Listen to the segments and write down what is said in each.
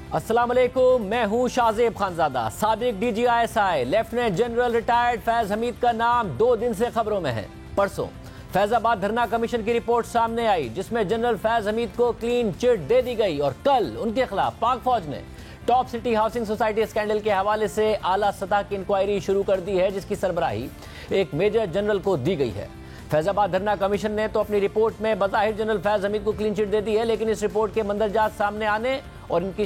अस्सलाम वालेकुम, मैं हूं शाहजेब खानजादा। साबिक DGISI lieutenant general retired Faiz Hamid का नाम 2 दिन से खबरों में है। परसों फैजाबाद धरना कमीशन की रिपोर्ट सामने आई जिसमें जनरल फैज हमीद को क्लीन चिट दे दी गई और कल उनके खिलाफ पाक फौज ने top city housing society scandal के हवाले से आला सतह की इंक्वायरी शुरू कर दी है, जिसकी सरबराही एक मेजर जनरल को दी गई है। फैजाबाद धरना कमीशन ने तो अपनी रिपोर्ट में बज़ाहिर जनरल फैज हमीद को क्लीन चिट दे दी है, लेकिन इस रिपोर्ट के मंदरजात सामने आने और इनकी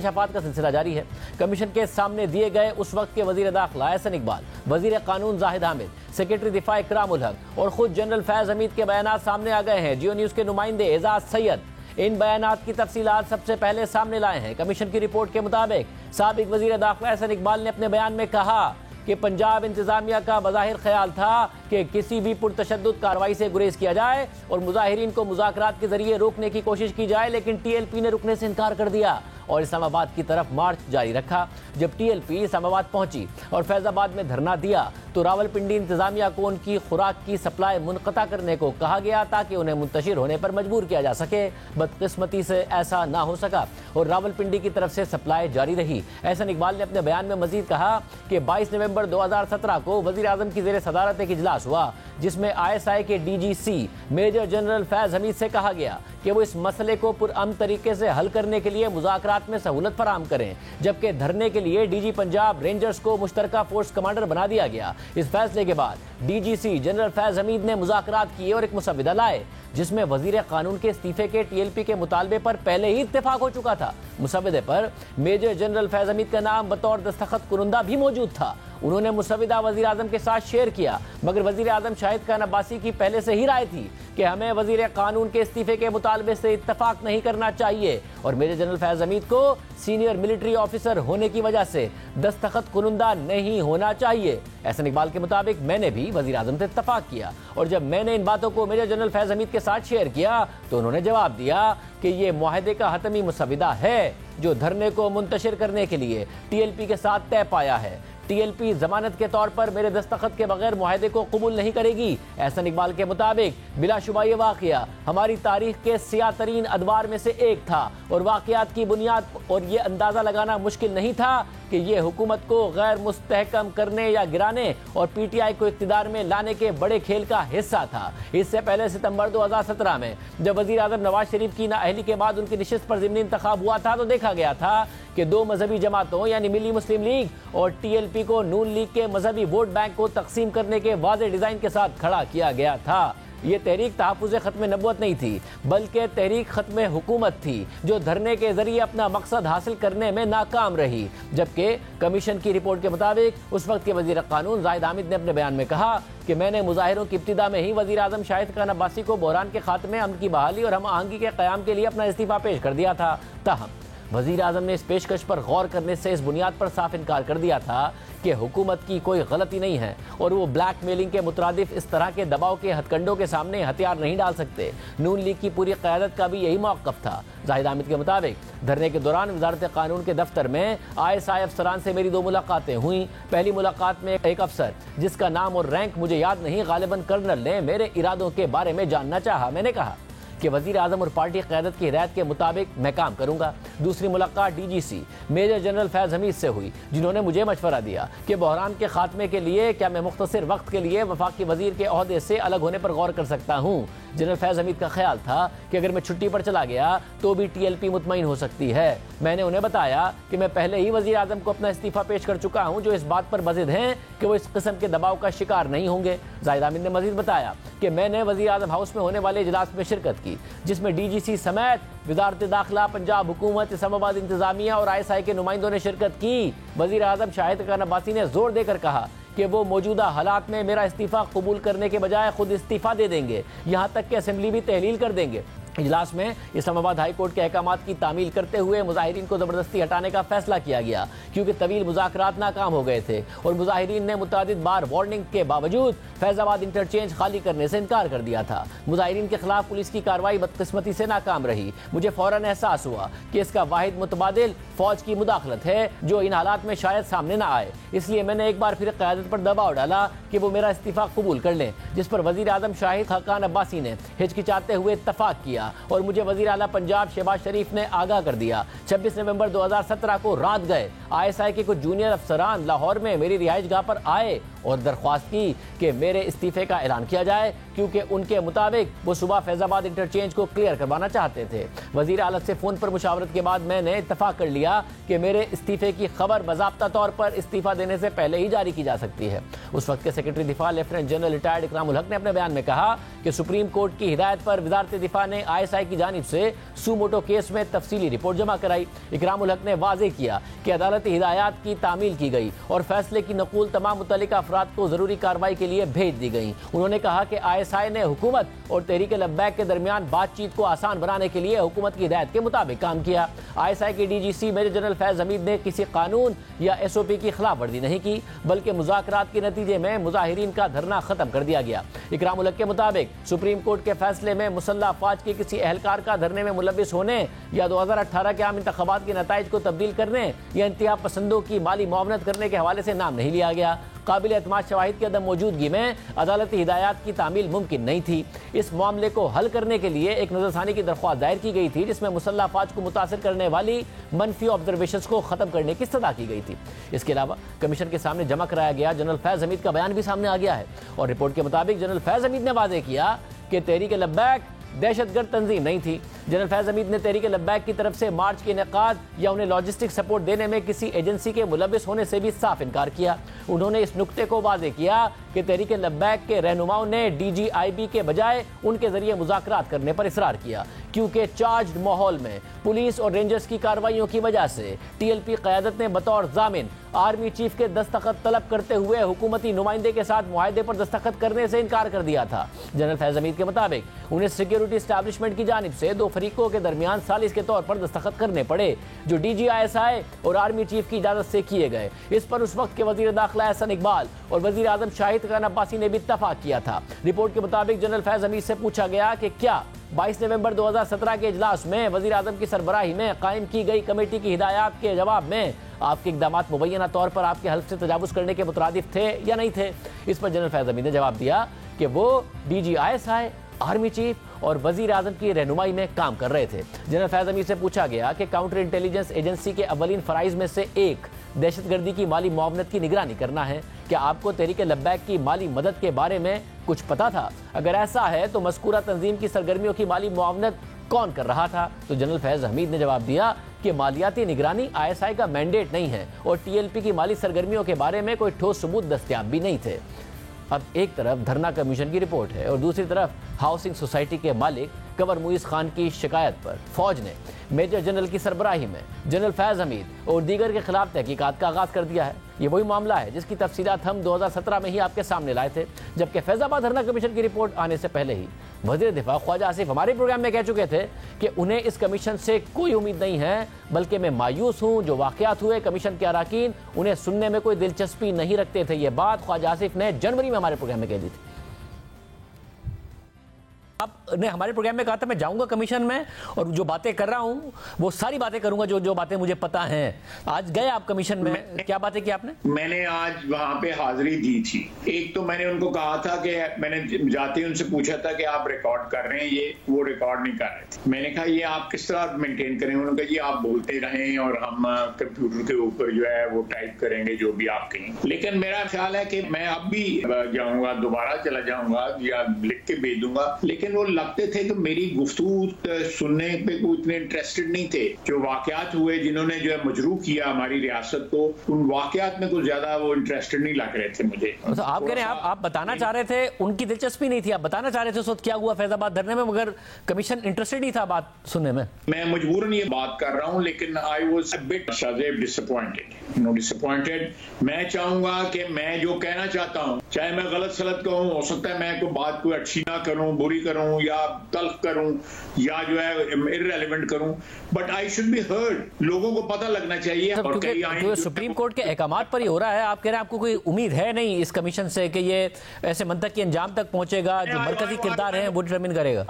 शफात का सिलसिला जारी है। कमीशन के सामने दिए गए उस वक्त के वजीर दाखिला एहसन इकबाल, वजीर कानून जाहिद हामिद, सेक्रेटरी दिफा इकराम उल हक और खुद जनरल फैज हमीद के बयान सामने आ गए हैं। जियो न्यूज़ के नुमाइंदे एजाज सैयद इन बयानात की तफसीलात सबसे पहले सामने लाए हैं। कमीशन की रिपोर्ट के मुताबिक साबिक वजीर दाखिला एहसन इकबाल ने अपने बयान में कहा कि पंजाब इंतजामिया का बज़ाहिर ख्याल था कि किसी भी पुरतशद्दुद कार्रवाई से गुरेज किया जाए और मुजाहिरीन को मुज़ाकरात के जरिए रोकने की कोशिश की जाए, लेकिन TLP ने रुकने से इनकार कर दिया और इस्लामाबाद की तरफ मार्च जारी रखा। जब TLP इस्लामाबाद पहुंची और फैजाबाद में धरना दिया तो रावलपिंडी इंतजामिया को उनकी खुराक की सप्लाई मुनक़ता करने को कहा गया ताकि उन्हें मुंतशिर होने पर मजबूर किया जा सके। बदकिस्मती से ऐसा ना हो सका और रावलपिंडी की तरफ से सप्लाई जारी रही। एहसन इकबाल ने अपने बयान में मजीद कहा कि 22 नवंबर 2017 को वज़ीर आज़म की ज़ेर सदारत एक इजलास हुआ जिसमें ISI के DGC major general Faiz Hamid से कहा गया कि वो इस मसले को पुरअमन तरीके से हल करने के लिए मुज़ाकरात में सहूलत फराहम करें, जबकि धरने के लिए DG पंजाब रेंजर्स को मुश्तरका फोर्स कमांडर बना दिया गया। इस फैसले के बाद DGC जनरल फैज हमीद ने मुज़ाकरात किए और एक मुसव्विदा लाए जिसमें वजीर कानून के इस्तीफे के TLP के मुतालबे पर पहले ही इत्तेफाक हो चुका था। मुसव्विदे पर मेजर जनरल फैज हमीद का नाम बतौर दस्तखत कुनंदा भी मौजूद था। उन्होंने मुसव्विदा वजीर आजम के साथ शेयर किया, मगर वजीर आजम शाहिद खान अब्बासी की पहले से ही राय थी कि हमें वजीर कानून के इस्तीफे के मुतालबे से इत्तफाक नहीं करना चाहिए और मेजर जनरल फैज हमीद को सीनियर मिलिट्री ऑफिसर होने की वजह से दस्तखत कुनंदा नहीं होना चाहिए। एहसन इकबाल के मुताबिक मैंने भी वजीर आजम से इत्तफाक किया और जब मैंने इन बातों को मेजर जनरल फैज हमीद के साथ शेयर किया तो उन्होंने जवाब दिया कि ये मुआहदे का हतमी मुसव्विदा है जो धरने को मुंतशिर करने के लिए TLP के साथ तय पाया है। TLP जमानत के तौर पर मेरे दस्तखत के बगैर मुआहदे को कबूल नहीं करेगी। एहसन इकबाल के मुताबिक बिलाशुबा ये वाक़या हमारी तारीख के सियाह तरीन अदवार में से एक था और वाक़यात की बुनियाद और ये अंदाज़ा लगाना मुश्किल नहीं था कि ये हुकूमत को गैर मुस्तहकम करने या गिराने और PTI को इक़्तिदार में लाने के बड़े खेल का हिस्सा था। इससे पहले सितंबर 2017 में जब वज़ीर आज़म नवाज शरीफ की नाअहली के बाद उनकी निशिस्त पर ज़िमनी इंतखाब हुआ था तो देखा गया था कि 2 मजहबी जमातों यानी मिली मुस्लिम लीग और TLP को नून लीग के मजहबी वोट बैंक को तकसीम करने के वाज़े डिज़ाइन के साथ खड़ा किया गया था। ये तहरीक तहफ़्फ़ुज़ ख़त्म नबुव्वत नहीं थी बल्कि तहरीक ख़त्म हुकूमत थी जो धरने के जरिए अपना मकसद हासिल करने में नाकाम रही। जबकि कमीशन की रिपोर्ट के मुताबिक उस वक्त के वज़ीर कानून जाहिद हामिद ने अपने बयान में कहा कि मैंने मुजाहिरों की इब्तिदा में ही वज़ीर आज़म शाहिद खान अब्बासी को बहरान के खात्मे, अमन की बहाली और हम आहंगी के क़याम के लिए अपना इस्तीफ़ा पेश कर दिया था। ताहम वज़ीर आज़म ने इस पेशकश पर गौर करने से इस बुनियाद पर साफ इनकार कर दिया था कि हुकूमत की कोई गलती नहीं है और वो ब्लैकमेलिंग के मुतरादिफ इस तरह के दबाव के हथकंडों के सामने हथियार नहीं डाल सकते। नून लीग की पूरी क़यादत का भी यही मौक़िफ़ था। जाहिद हामिद के मुताबिक धरने के दौरान वज़ारत कानून के दफ्तर में ISI अफसरान से मेरी 2 मुलाकातें हुई। पहली मुलाकात में एक अफसर जिसका नाम और रैंक मुझे याद नहीं, गालिबन कर्नल ने मेरे इरादों के बारे में जानना चाहा। मैंने कहा कि वज़ीर आज़म और पार्टी क़यादत की हिदायत के मुताबिक मैं काम करूंगा। दूसरी मुलाकात DGC major general Faiz Hamid से हुई जिन्होंने मुझे मशवरा दिया कि बहरान के खात्मे के लिए क्या मैं मुख्तसर वक्त के लिए वफाकी वज़ीर के ओहदे से अलग होने पर गौर कर सकता हूँ। जनरल फैज हमीद का ख्याल था कि अगर मैं छुट्टी पर चला गया तो भी TLP मुतमईन हो सकती है। मैंने उन्हें बताया कि मैं पहले ही वज़ीर आज़म को अपना इस्तीफ़ा पेश कर चुका हूँ जो इस बात पर बज़िद हैं कि वो इस किस्म के दबाव का शिकार नहीं होंगे। जाहिद हामिद ने मज़ीद बताया कि मैंने वज़ीर आज़म हाउस में होने वाले इजलास में शिरकत की जिसमें DGC समेत वज़ारत दाखिला, पंजाब हुकूमत, इस्लामाबाद इंतजामिया और ISI के नुमाइंदों ने शिरकत की। वज़ीर आज़म शाहिद खान अब्बासी ने जोर देकर कहा कि वो मौजूदा हालात में मेरा इस्तीफ़ा कबूल करने के बजाय खुद इस्तीफ़ा दे देंगे, यहाँ तक कि असेंबली भी तहलील कर देंगे। इजलास में इस्लामाबाद हाई कोर्ट के अहकामात की तामील करते हुए मुजाहिरीन को ज़बरदस्ती हटाने का फैसला किया गया क्योंकि तवील मुज़ाकरात नाकाम हो गए थे और मुजाहिरीन ने मुतादिद बार वार्निंग के बावजूद फैज़ाबाद इंटरचेंज खाली करने से इनकार कर दिया था। मुजाहिरीन के खिलाफ पुलिस की कार्रवाई बदकिस्मती से नाकाम रही। मुझे फ़ौरन एहसास हुआ कि इसका वाहिद मुतबादिल फ़ौज की मुदाखलत है जो इन हालात में शायद सामने ना आए, इसलिए मैंने एक बार फिर क़यादत पर दबाव डाला कि वो मेरा इस्तीफ़ा कबूल कर लें, जिस पर वज़ीर आज़म शाहिद खान अब्बासी ने हिचकिचाते हुए इत्तफाक किया। दिया और मुझे वजीर आला पंजाब शहबाज शरीफ ने आगाह कर दिया। 26 नवंबर 2017 को रात गए ISI के कुछ जूनियर अफसरान लाहौर में मेरी रिहाइश गाह पर आए और दरख्वास्त की कि मेरे इस्तीफे का ऐलान किया जाए, क्योंकि उनके मुताबिक वो सुबह फैजाबाद इंटरचेंज को क्लियर करवाना चाहते थे। वजीर आला से फ़ोन पर मुशावरत के बाद मैंने इत्तफाक कर लिया कि मेरे इस्तीफे की खबर बाज़ाब्ता तौर पर इस्तीफा देने से पहले ही जारी की जा सकती है। उस वक्त के सेक्रेटरी दिफा लेफ्टिनेंट जनरल रिटायर्ड इकरामुल हक ने अपने बयान में कहा कि सुप्रीम कोर्ट की हिदायत पर वजारत दिफा ने ISI की जानिब से सूमोटो केस में तफसीली रिपोर्ट जमा कराई। इकरामुल हक ने वाज़ेह किया कि अदालती हिदायत की तामील की गई और फैसले की नकूल तमाम मुतल्लिका अफराद को ज़रूरी कार्रवाई के लिए भेज दी गई। उन्होंने कहा कि ISI ने हुकूमत और तहरीक लब्बैक के दरमियान बातचीत को आसान बनाने के लिए हुकूमत की हिदायत के मुताबिक काम किया। ISI के DGC major general Faiz Hamid ने किसी कानून या SOP की खिलाफ वर्जी नहीं की, बल्कि मुज़ाकरात के नतीजे में मुजाहिरीन का धरना खत्म कर दिया गया। इकरामुल हक के मुताबिक सुप्रीम कोर्ट के फैसले में मुसल्लह अफवाज के किसी एहलकार का धरने में मुलविस होने या 2018 के आम इंतखाबात के नताइज को तब्दील करने या इंतहा पसंदों की माली मुआवनत करने के हवाले से नाम नहीं लिया गया। काबिल एतमाद शवाहिद की अदम मौजूदगी में अदालती हिदायत की तामील मुमकिन नहीं थी। इस मामले को हल करने के लिए एक नजरसानी की दरख्वास्त दायर की गई थी, जिसमें मुसल्लह अफवाज को मुतासर करने वाली मनफी ऑब्जर्वेशंस को खत्म करने की सदा की गई थी। इसके अलावा कमीशन के सामने जमा कराया गया जनरल फैज हमीद का बयान भी सामने आ गया है और रिपोर्ट के मुताबिक जनरल फैज हमीद ने वाज़ेह किया कि तहरीक लब्बैक दहशतगर्द तंजीम नहीं थी। जनरल फैज हमीद ने तहरीक लब्बैक की तरफ से मार्च के इनेकाद या उन्हें लॉजिस्टिक सपोर्ट देने में किसी एजेंसी के मुलविस होने से भी साफ इनकार किया। उन्होंने इस नुक्ते को वाज़ेह किया कि तहरीक लब्बैक के रहनुमाओं ने DGIB के बजाय उनके जरिए मुज़ाकरात करने पर इसरार किया, क्योंकि चार्ज्ड माहौल में पुलिस और रेंजर्स की कार्रवाइयों की वजह से TLP क़यादत ने बतौर जामिन आर्मी चीफ के दस्तखत तलब करते हुए हुकूमती नुमाइंदे के साथ मुआहदे पर दस्तखत करने से इनकार कर दिया था। जनरल फैज हमीद के मुताबिक उन्हें सिक्योरिटी एस्टैब्लिशमेंट की जानिब से दो फरीकों के दरमियान सालिस के तौर पर दस्तखत करने पड़े, जो DG ISI और आर्मी चीफ की इजाजत से किए गए। इस पर उस वक्त के वजीर दाखिला एहसन इकबाल और वजीर आजम शाहिद खान अब्बासी ने भी इत्तफाक किया था। रिपोर्ट के मुताबिक जनरल फैज हमीद से पूछा गया कि क्या 22 नवंबर 2017 के इजलास में वजीर आजम की सरबराही में कायम की गई कमेटी की हिदायत के जवाब में आपके इकदाम मुबैना तौर पर आपके हल्फ से तजावुज़ करने के मुतरादिफ थे या नहीं थे। इस पर जनरल फैज हमीद ने जवाब दिया कि वो DG ISI, आर्मी चीफ और वजीर आजम की रहनुमाई में काम कर रहे थे। जनरल फैज हमीद से पूछा गया कि काउंटर इंटेलिजेंस एजेंसी के अवलीन फ़राइज़ में से एक दहशतगर्दी की माली मुआवनत की निगरानी करना है। क्या आपको तहरीक लब्बैक की माली मदद के बारे में कुछ पता था? अगर ऐसा है तो मज़कूरा तंजीम की सरगर्मियों की माली मुआवनत कौन कर रहा था? तो जनरल फैज हमीद ने जवाब दिया कि मालियाती निगरानी ISI का मैंडेट नहीं है और TLP की माली सरगर्मियों के बारे में कोई ठोस सबूत दस्तयाब भी नहीं थे। अब एक तरफ धरना कमीशन की रिपोर्ट है और दूसरी तरफ हाउसिंग सोसाइटी के मालिक कंवर मुइज़ खान की शिकायत पर फौज ने मेजर जनरल की सरबराही में जनरल फैज हमीद और दीगर के खिलाफ तहकीकात का आगाज़ कर दिया है। ये वही मामला है जिसकी तफसीलात हम 2017 में ही आपके सामने लाए थे, जबकि फैज़ाबाद धरना कमीशन की रिपोर्ट आने से पहले ही वज़ीर दिफा ख्वाजा आसिफ हमारे प्रोग्राम में कह चुके थे कि उन्हें इस कमीशन से कोई उम्मीद नहीं है, बल्कि मैं मायूस हूँ। जो वाक़यात हुए कमीशन के अराकीन उन्हें सुनने में कोई दिलचस्पी नहीं रखते थे। ये बात ख्वाजा आसिफ ने जनवरी में हमारे प्रोग्राम में कह दी थी। आपने हमारे प्रोग्राम में कहा था मैं जाऊंगा कमीशन में और जो बातें कर रहा हूं वो सारी बातें करूंगा जो बातें मुझे पता हैं। आज गए आप कमीशन में, क्या बातें की आपने? मैंने आज वहां पे हाजिरी दी थी। एक तो मैंने उनको कहा था कि मैंने जाते ही उनसे पूछा था कि आप रिकॉर्ड कर रहे हैं, ये वो रिकॉर्ड नहीं कर रहे थे। मैंने कहा ये आप किस तरह मेंटेन करेंगे? उन्होंने कहा ये आप बोलते रहें और हम कंप्यूटर के ऊपर जो है वो टाइप करेंगे जो भी आप कहें। लेकिन मेरा ख्याल है कि मैं अब भी जाऊंगा, दोबारा चला जाऊंगा या लिख के भेज दूंगा। लेकिन वो लगते थे तो मेरी गुफ्तगू सुनने पे कोई इतने इंटरेस्टेड नहीं थे। जो वाकयात हुए जिन्होंने जो है मजरूह किया हमारी रियासत को, उन वाकयात में कुछ ज्यादा वो इंटरेस्टेड नहीं लग रहे थे मुझे। तो आप कह रहे हैं आप बताना चाह रहे थे, उनकी दिलचस्पी नहीं थी, आप बताना चाह रहे थे उस वक्त क्या हुआ फैजाबाद धरने में, मगर कमीशन इंटरेस्टेड नहीं था बात सुनने में। मैं मजबूरन ये बात कर रहा हूँ, लेकिन I was a bit disappointed. मैं चाहूंगा कि मैं जो कहना चाहता हूँ, चाहे मैं गलत सलत कहूँ, हो सकता है मैं कोई बात कोई अच्छी ना करूँ, बुरी करूँ या तल्ख करूं या जो है इररेलेवेंट करूं, but I should be heard. लोगों को पता लगना चाहिए। और जो सुप्रीम कोर्ट के अहकामात पर ही हो रहा है, आप कह रहे हैं आपको कोई उम्मीद है नहीं इस कमीशन से कि ये ऐसे मंतकी अंजाम तक पहुंचेगा? जो मरकजी किरदार है वो डिटरमिन करेगा।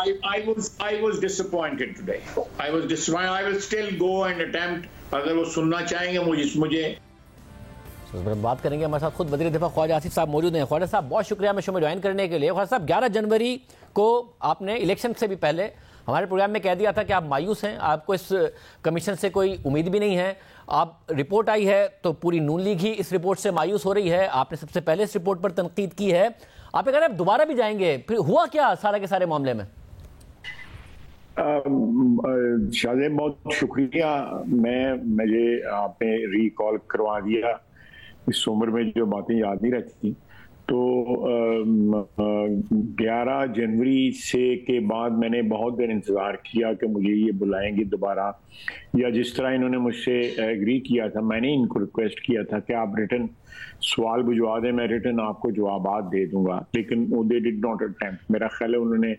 I was disappointed today. I was disappointed. I will still go and attempt. अगर वो सुनना चाहेंगे मुझे बात करेंगे। हमारे साथ खुद वज़ीर दिफा ख्वाजा आसिफ साहब मौजूद हैं। ख्वाजा साहब बहुत शुक्रिया हमें शो में ज्वाइन करने के लिए। ख्वाजा साहब 11 जनवरी को आपने इलेक्शन से भी पहले हमारे प्रोग्राम में कह दिया था कि आप मायूस हैं, आपको इस कमीशन से कोई उम्मीद भी नहीं है। आप रिपोर्ट आई है तो पूरी नून लीग ही इस रिपोर्ट से मायूस हो रही है। आपने सबसे पहले इस रिपोर्ट पर तनकीद की है। आप अगर आप दोबारा भी जाएंगे, फिर हुआ क्या सारा के सारे मामले में? शाहजेब बहुत शुक्रिया। मुझे आपने रिकॉल करवा दिया। इस उम्र में जो बातें याद नहीं रहती। तो 11 जनवरी से के बाद मैंने बहुत देर इंतज़ार किया कि मुझे ये बुलाएंगे दोबारा, या जिस तरह इन्होंने मुझसे एग्री किया था, मैंने इनको रिक्वेस्ट किया था कि आप रिटर्न सवाल भिजवा दें, मैं रिटर्न आपको जवाबात दे दूंगा। लेकिन वो दे डिड नॉट अटेम्प्ट। मेरा ख्याल है उन्होंने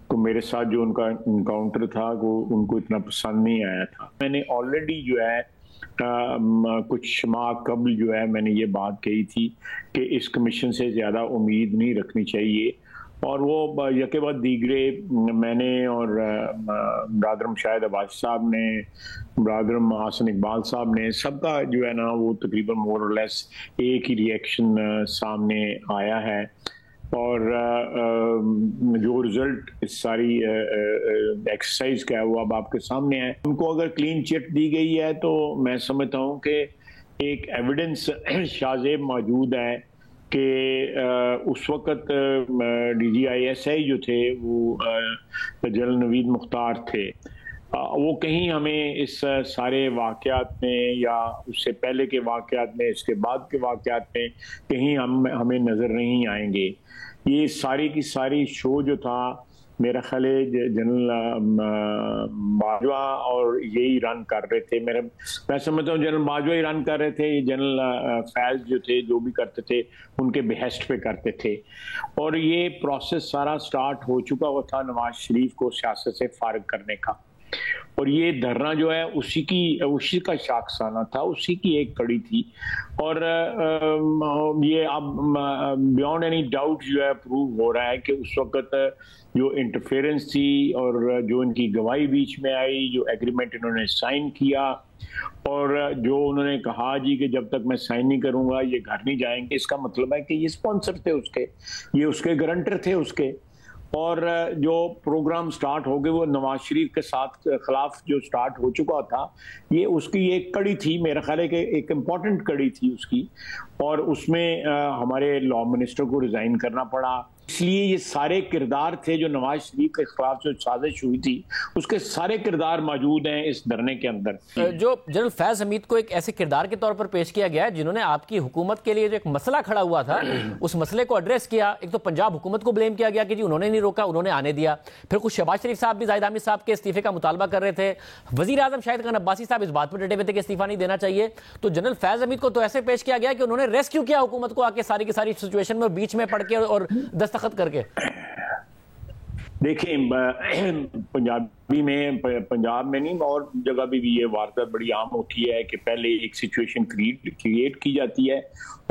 तो मेरे साथ जो उनका इनकाउंटर था वो उनको इतना पसंद नहीं आया था। मैंने ऑलरेडी जो है कुछ माह कबल जो है मैंने ये बात कही थी कि इस कमीशन से ज़्यादा उम्मीद नहीं रखनी चाहिए। और वो यके बाद दीगरे मैंने और ब्रादरम शाहिद अब्बासी साहब ने, ब्रादरम हसन इकबाल साहब ने, सबका जो है ना वो तकरीबन मोर और लेस एक ही रिएक्शन सामने आया है। और जो रिजल्ट इस सारी एक्सरसाइज का है वो अब आपके सामने है। उनको अगर क्लीन चिट दी गई है तो मैं समझता हूँ कि एक एविडेंस शाहजेब मौजूद है कि उस वक़्त DGI-SI जो थे वो जनरल नवीद मुख्तार थे। वो कहीं हमें इस सारे वाक़यात में या उससे पहले के वाक़यात में, इसके बाद के वाक़यात में कहीं हमें नज़र नहीं आएंगे। ये सारी की सारी शो जो था, मेरा ख्याल है जनरल बाजवा और यही रन कर रहे थे। मैं समझता हूँ जनरल बाजवा ही रन कर रहे थे। ये जनरल फैज जो थे, जो भी करते थे उनके बेहेस्ट पे करते थे। और ये प्रोसेस सारा स्टार्ट हो चुका हुआ था नवाज शरीफ को सियासत से फारिग करने का। और ये धरना जो है उसी का शाखसाना था, उसी की एक कड़ी थी। और ये अब बियॉन्ड एनी डाउट जो है प्रूव हो रहा है कि उस वक्त जो इंटरफेरेंस थी और जो इनकी गवाही बीच में आई, जो एग्रीमेंट इन्होंने साइन किया और जो उन्होंने कहा जी कि जब तक मैं साइन नहीं करूंगा ये घर नहीं जाएंगे, इसका मतलब है कि ये स्पॉन्सर थे उसके, ये उसके गारंटर थे उसके। और जो प्रोग्राम स्टार्ट हो गए वो नवाज शरीफ के साथ खिलाफ जो स्टार्ट हो चुका था, ये उसकी एक कड़ी थी। मेरा ख्याल है कि एक इम्पॉर्टेंट कड़ी थी उसकी। और उसमें हमारे लॉ मिनिस्टर को रिजाइन करना पड़ा। इसलिए ये सारे किरदार थे जो नवाज शरीफ के खिलाफ जो साजिश हुई थी, उसके सारे किरदार मौजूद हैं इस धरने के अंदर। जो जनरल फैज हमीद को एक ऐसे किरदार के तौर पर पेश किया गया है जिन्होंने आपकी हुकूमत के लिए जो एक मसला खड़ा हुआ था उस मसले को एड्रेस किया। एक तो पंजाब हुकूमत को ब्लेम किया गया कि जी उन्होंने नहीं रोका, उन्होंने आने दिया। फिर कुछ शहबाज शरीफ साहब भी जाहिद हामिद साहब के इस्तीफे का मुतालबा कर रहे थे। वजीर आजम शाहिद खान अब्बासी साहब इस बात पर डटे हुए थे कि इस्तीफा नहीं देना चाहिए। तो जनरल फैज हमीद को तो ऐसे पेश किया गया कि उन्होंने रेस्क्यू किया हुकूमत को आके सारी की सारी सिचुएशन में, बीच में पड़ के और दस्तखत करके। देखिए पंजाब में नहीं और जगह भी ये वारदात बड़ी आम होती है कि पहले एक सिचुएशन क्रिएट की जाती है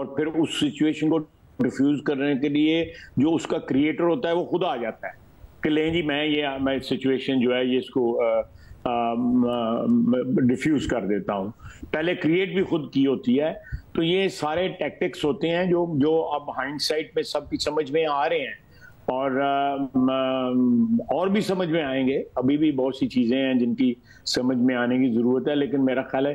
और फिर उस सिचुएशन को डिफ्यूज करने के लिए जो उसका क्रिएटर होता है वो खुद आ जाता है कि लें जी मैं सिचुएशन जो है ये इसको डिफ्यूज कर देता हूँ। पहले क्रिएट भी खुद की होती है। तो ये सारे टैक्टिक्स होते हैं जो अब हाइंडसाइट में सबकी समझ में आ रहे हैं और भी समझ में आएंगे। अभी भी बहुत सी चीजें हैं जिनकी समझ में आने की जरूरत है, लेकिन मेरा ख्याल है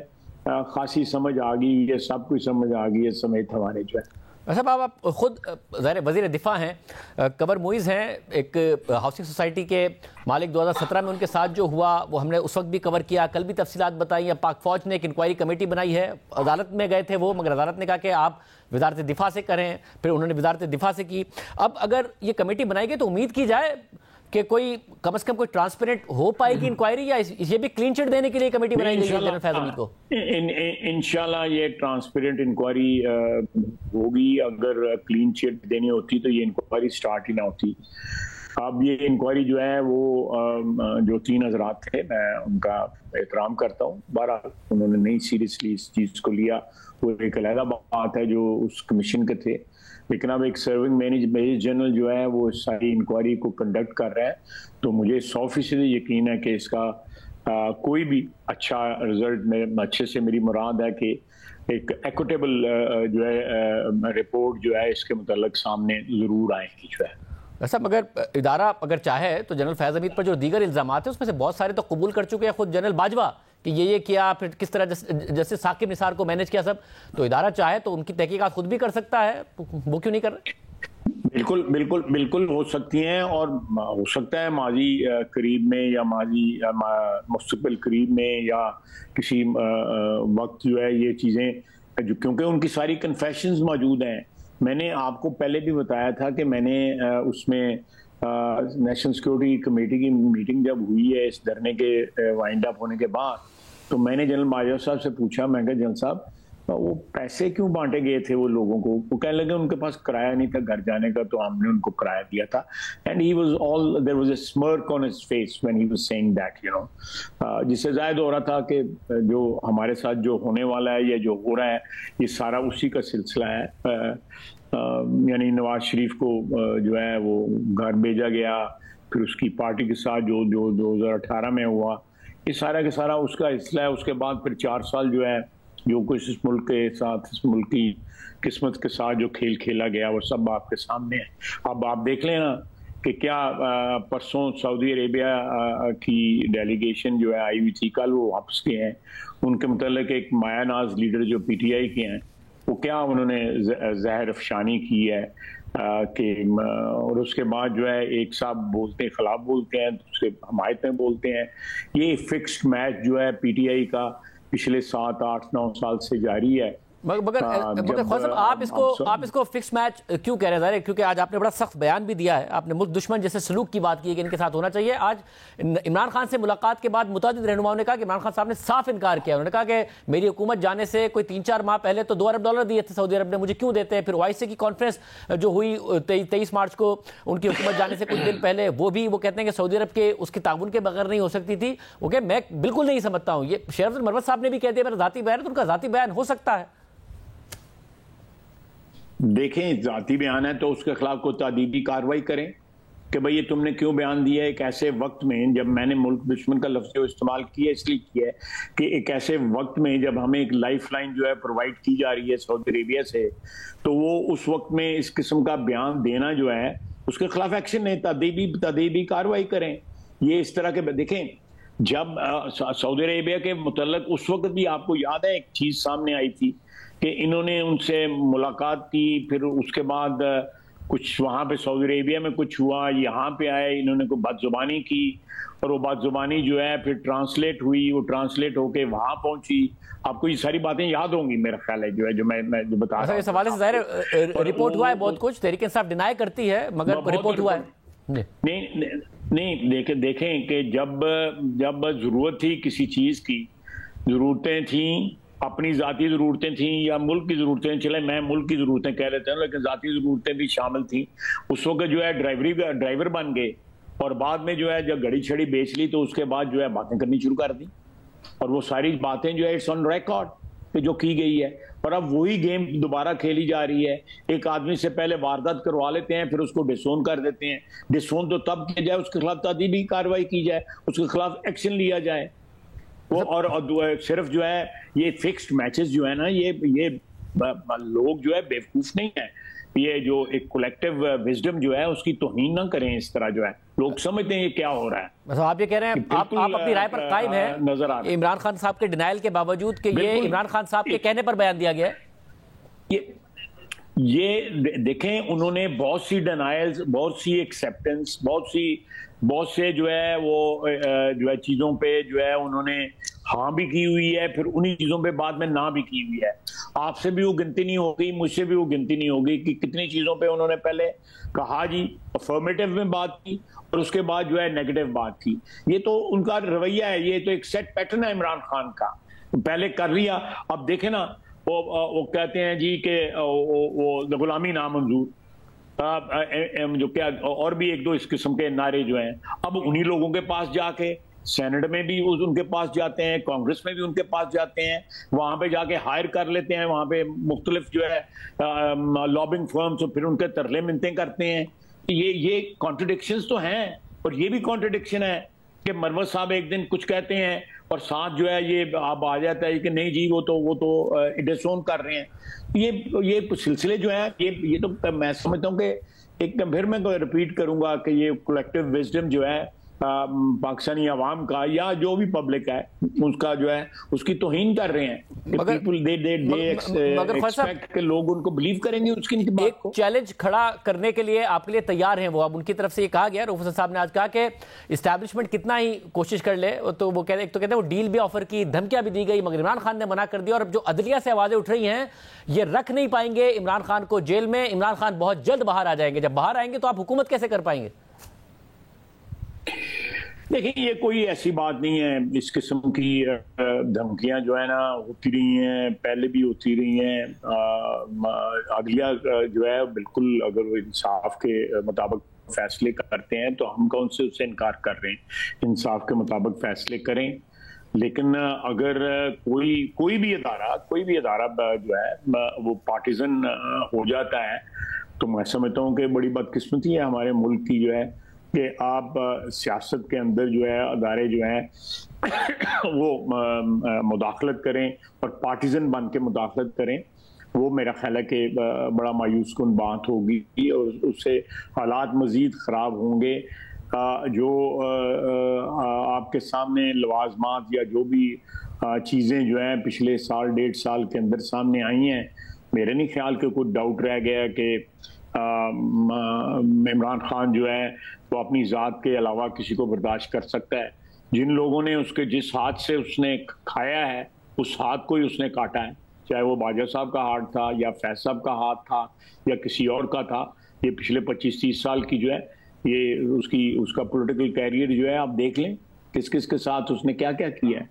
खासी समझ आ गई है, सब कुछ समझ आ गई है समेत हमारे जो है। साहब आप खुद ज़ाहिर वज़ीर दिफा हैं, कबर मुइज़ हैं, एक हाउसिंग सोसाइटी के मालिक। 2017 में उनके साथ जो हुआ वो हमने उस वक्त भी कवर किया, कल भी तफसीलात बताई। अब पाक फ़ौज ने एक इंक्वायरी कमेटी बनाई है, अदालत में गए थे वो, मगर अदालत ने कहा कि आप वज़ारत दिफा से करें। फिर उन्होंने वज़ारत दिफा से की। अब अगर ये कमेटी बनाई गई तो उम्मीद की जाए कि कोई कम से कम कोई ट्रांसपेरेंट हो पाएगी इंक्वायरी, या ये भी क्लीन चिट देने के लिए कमेटी बनाई गई है जनरल फैज हमीद को? इंशाल्लाह ये ट्रांसपेरेंट इंक्वायरी होगी। अगर क्लीन चिट देनी होती तो ये इंक्वायरी स्टार्ट ही ना होती। अब ये इंक्वायरी जो है वो जो 3 हज़रात थे, मैं उनका एहतराम करता हूँ। बहरहाल उन्होंने नहीं सीरियसली इस चीज़ को लिया, वो एक अलग बात है जो उस कमीशन के थे। लेकिन अब एक सर्विंग मेजर जनरल जो है वो सारी इंक्वायरी को कंडक्ट कर रहा है। तो मुझे 100% यकीन है कि इसका कोई भी अच्छा रिजल्ट में अच्छे से मेरी मुराद है कि एक इक्विटेबल जो है रिपोर्ट जो है इसके मुताल्लिक सामने ज़रूर आएगी जो है। वैसा मगर इदारा अगर चाहे तो जनरल फैज़ हमीद पर जो दीगर इल्ज़ामात हैं उसमें से बहुत सारे तो कबूल कर चुके हैं खुद जनरल बाजवा कि ये किया, फिर किस तरह जैसे साकिब निसार को मैनेज किया सब, तो इदारा चाहे तो उनकी तहकीकात खुद भी कर सकता है, वो क्यों नहीं कर रहे? बिल्कुल बिल्कुल बिल्कुल हो सकती हैं, और हो सकता है माजी करीब में या माजी मुस्तकबिल करीब में या किसी वक्त जो है ये चीज़ें, जो क्योंकि उनकी सारी कन्फेशंस मौजूद हैं। मैंने आपको पहले भी बताया था कि मैंने उसमें नेशनल सिक्योरिटी कमेटी की मीटिंग जब हुई है इस धरने के वाइंड अप होने के बाद, तो मैंने जनरल बाजवा साहब से पूछा, मैं कहा जनरल साहब वो पैसे क्यों बांटे गए थे वो लोगों को? वो कहने लगे उनके पास किराया नहीं था घर जाने का, तो हमने उनको किराया दिया था। And he was all, there was a smirk on his face when he was saying that, you know, जिससे जाहिर हो रहा था कि जो हमारे साथ जो होने वाला है या जो हो रहा है ये सारा उसी का सिलसिला है। यानी नवाज शरीफ को जो है वो घर भेजा गया, फिर उसकी पार्टी के साथ जो 2018 में हुआ, ये सारा का सारा उसका हिस्सा है। उसके बाद फिर 4 साल जो है जो कुछ इस मुल्क के साथ, इस मुल्क की किस्मत के साथ जो खेल खेला गया वो सब आपके सामने है। अब आप देख लेना कि क्या परसों सऊदी अरेबिया की डेलीगेशन जो है आई हुई थी, कल वो वापस गए हैं। उनके मतलब एक मायानाज लीडर जो PTI के हैं, वो क्या उन्होंने जहर अफशानी की है कि, और उसके बाद जो है एक साहब बोलते हैं खिलाफ बोलते हैं, दूसरे हमायत में बोलते हैं। ये फिक्स्ड मैच जो है PTI का पिछले 7, 8, 9 साल से जारी है। मगर ख्वाजा साहब आप इसको फिक्स मैच क्यों कह रहे हैं? क्योंकि आज आपने बड़ा सख्त बयान भी दिया है, आपने मुल्क दुश्मन जैसे सलूक की बात की है कि इनके साथ होना चाहिए। आज इमरान खान से मुलाकात के बाद मुतअद्दिद रहनुमाओं ने कहा कि इमरान खान साहब ने साफ इनकार किया। उन्होंने कहा कि मेरी हुकूमत जाने से कोई 3-4 माह पहले तो $2 अरब दिए थे सऊदी अरब ने, मुझे क्यों देते हैं? फिर OIC की कॉन्फ्रेंस जो हुई 23 मार्च को उनकी हुकूमत जाने से कुछ दिन पहले, वो भी वो कहते हैं कि सऊदी अरब के उसके ताउन के बगैर नहीं हो सकती थी। वो कह मैं बिल्कुल नहीं समझता हूँ, ये शेर अब्दुल मरवत साहब ने भी कह दिया मेरा जाती बयान है, तो उनका जाती बयान हो सकता है। देखें, जाती बयान है तो उसके खिलाफ कोई तादीबी कार्रवाई करें कि भाई ये तुमने क्यों बयान दिया है एक ऐसे वक्त में, जब मैंने मुल्क दुश्मन का लफ्ज़ इस्तेमाल किया इसलिए किया है कि एक ऐसे वक्त में जब हमें एक लाइफ लाइन जो है प्रोवाइड की जा रही है सऊदी अरेबिया से, तो वो उस वक्त में इस किस्म का बयान देना जो है उसके खिलाफ एक्शन है, तादीबी कार्रवाई करें। ये इस तरह के देखें, जब सऊदी अरेबिया के मुतल्लिक उस वक्त भी आपको याद है एक चीज़ सामने आई थी कि इन्होंने उनसे मुलाकात की, फिर उसके बाद कुछ वहाँ पे सऊदी अरेबिया में कुछ हुआ, यहाँ पे आए, इन्होंने कोई बदजुबानी की, और वो बदजुबानी जो है फिर ट्रांसलेट हुई, वो ट्रांसलेट होके वहाँ पहुंची। आपको ये सारी बातें याद होंगी मेरा ख्याल है, जो है जो मैं जो बता रहा हूं। इस हवाले से ज़ाहिर रिपोर्ट हुआ है बहुत कुछ, तहरीक इंसाफ डिनाई करती है, मगर रिपोर्ट हुआ है। नहीं देखें कि जब जरूरत थी किसी चीज की, जरूरतें थी, अपनी जाती ज़रूरतें थी या मुल्क की ज़रूरतें, चले मैं मुल्क की ज़रूरतें कह लेते हैं, लेकिन जाती ज़रूरतें भी शामिल थी। उस वक्त जो है ड्राइवर बन गए, और बाद में जो है जब घड़ी छड़ी बेच ली तो उसके बाद जो है बातें करनी शुरू कर दी, और वो सारी बातें जो है इट्स ऑन रिकॉर्ड कि जो की गई है। और अब वही गेम दोबारा खेली जा रही है। एक आदमी से पहले वारदात करवा लेते हैं, फिर उसको डिसोन कर देते हैं। डिसोन तो तब किया जाए उसके खिलाफ तादीबी कार्रवाई की जाए, उसके खिलाफ एक्शन लिया जाए। वो और सिर्फ जो है ये फिक्स्ड मैचेस जो है ना, ये लोग जो है बेवकूफ नहीं है, ये जो एक कलेक्टिव विजडम जो है उसकी तौहीन ना करें इस तरह। जो है लोग समझते हैं ये क्या हो रहा है। मतलब आप ये कह रहे हैं, आप अपनी राय पर कायम है नजर आ रहा है इमरान खान साहब के डिनाइल के बावजूद कि ये इमरान खान साहब के कहने पर बयान दिया गया है। ये देखें, उन्होंने बहुत सी डिनाइल्स, बहुत सी एक्सेप्टेंस, बहुत से जो है वो जो है चीज़ों पे जो है उन्होंने हाँ भी की हुई है, फिर उन्हीं चीज़ों पे बाद में ना भी की हुई है। आपसे भी वो गिनती नहीं होगी, मुझसे भी वो गिनती नहीं होगी कि कितनी चीज़ों पे उन्होंने पहले कहा जी, अफर्मेटिव में बात की, और उसके बाद जो है नेगेटिव बात की। ये तो उनका रवैया है, ये तो एक सेट पैटर्न है इमरान खान का। पहले कर लिया, अब देखे ना वो कहते हैं जी कि वो गुलामी नामंजूर, जो क्या और भी 1-2 इस किस्म के नारे जो हैं, अब उन्हीं लोगों के पास जाके सेनेट में भी उनके पास जाते हैं, कांग्रेस में भी उनके पास जाते हैं, वहां पे जाके हायर कर लेते हैं, वहां पे मुख्तलिफ जो है लॉबिंग फर्म्स, तो फिर उनके तरले मिन्नतें करते हैं। ये कॉन्ट्रडिक्शंस तो हैं, और ये भी कॉन्ट्रडिक्शन है कि मरवत साहब एक दिन कुछ कहते हैं और साथ जो है ये अब आ जाता है कि नहीं जी वो तो डिसोन कर रहे हैं। ये सिलसिले जो है ये तो मैं समझता हूँ कि एक फिर मैं रिपीट करूंगा कि ये कलेक्टिव विजडम जो है पाकिस्तानी अवाम का या जो भी पब्लिक है उसका जो है उसकी तौहीन कर रहे हैं। मगर एक्सपेक्ट कि लोग उनको बिलीव करेंगे उसकी बात को। चैलेंज खड़ा करने के लिए आपके लिए तैयार हैं वो। अब उनकी तरफ से ये कहा गया, रूफ साहब ने आज कहा कि इस्टेब्लिशमेंट कितना ही कोशिश कर ले तो वो कहते हैं वो डील भी ऑफर की, धमकियां भी दी गई, मगर इमरान खान ने मना कर दिया। और अब जो अदलिया से आवाजें उठ रही हैं ये रख नहीं पाएंगे इमरान खान को जेल में, इमरान खान बहुत जल्द बाहर आ जाएंगे। जब बाहर आएंगे तो आप हुकूमत कैसे कर पाएंगे? देखिए ये कोई ऐसी बात नहीं है, इस किस्म की धमकियां जो है ना होती रही हैं, पहले भी होती रही हैं। अदलिया जो है बिल्कुल अगर वो इंसाफ के मुताबिक फैसले करते हैं तो हम कौन से उससे इनकार कर रहे हैं। इंसाफ के मुताबिक फैसले करें, लेकिन अगर कोई भी अदारा जो है वो पार्टीजन हो जाता है तो मैं समझता हूँ कि बड़ी बदकिस्मती है हमारे मुल्क की जो है कि आप सियासत के अंदर जो है अदारे जो हैं वो मुदाखलत करें और पार्टीजन बन के मुदाखलत करें। वो मेरा ख्याल है कि बड़ा मायूस कुन बात होगी और उससे हालात मज़ीद ख़राब होंगे। जो आपके सामने लवाजमात या जो भी चीज़ें जो हैं पिछले साल 1.5 साल के अंदर सामने आई हैं, मेरे नहीं ख्याल के कोई डाउट रह गया कि इमरान खान जो है वो अपनी ज़ात के अलावा किसी को बर्दाश्त कर सकता है। जिन लोगों ने उसके जिस हाथ से उसने खाया है उस हाथ को ही उसने काटा है, चाहे वो बाजा साहब का हाथ था या फैज साहब का हाथ था या किसी और का था। ये पिछले 25-30 साल की जो है ये उसका पॉलिटिकल कैरियर जो है आप देख लें किस किस के साथ उसने क्या क्या किया है।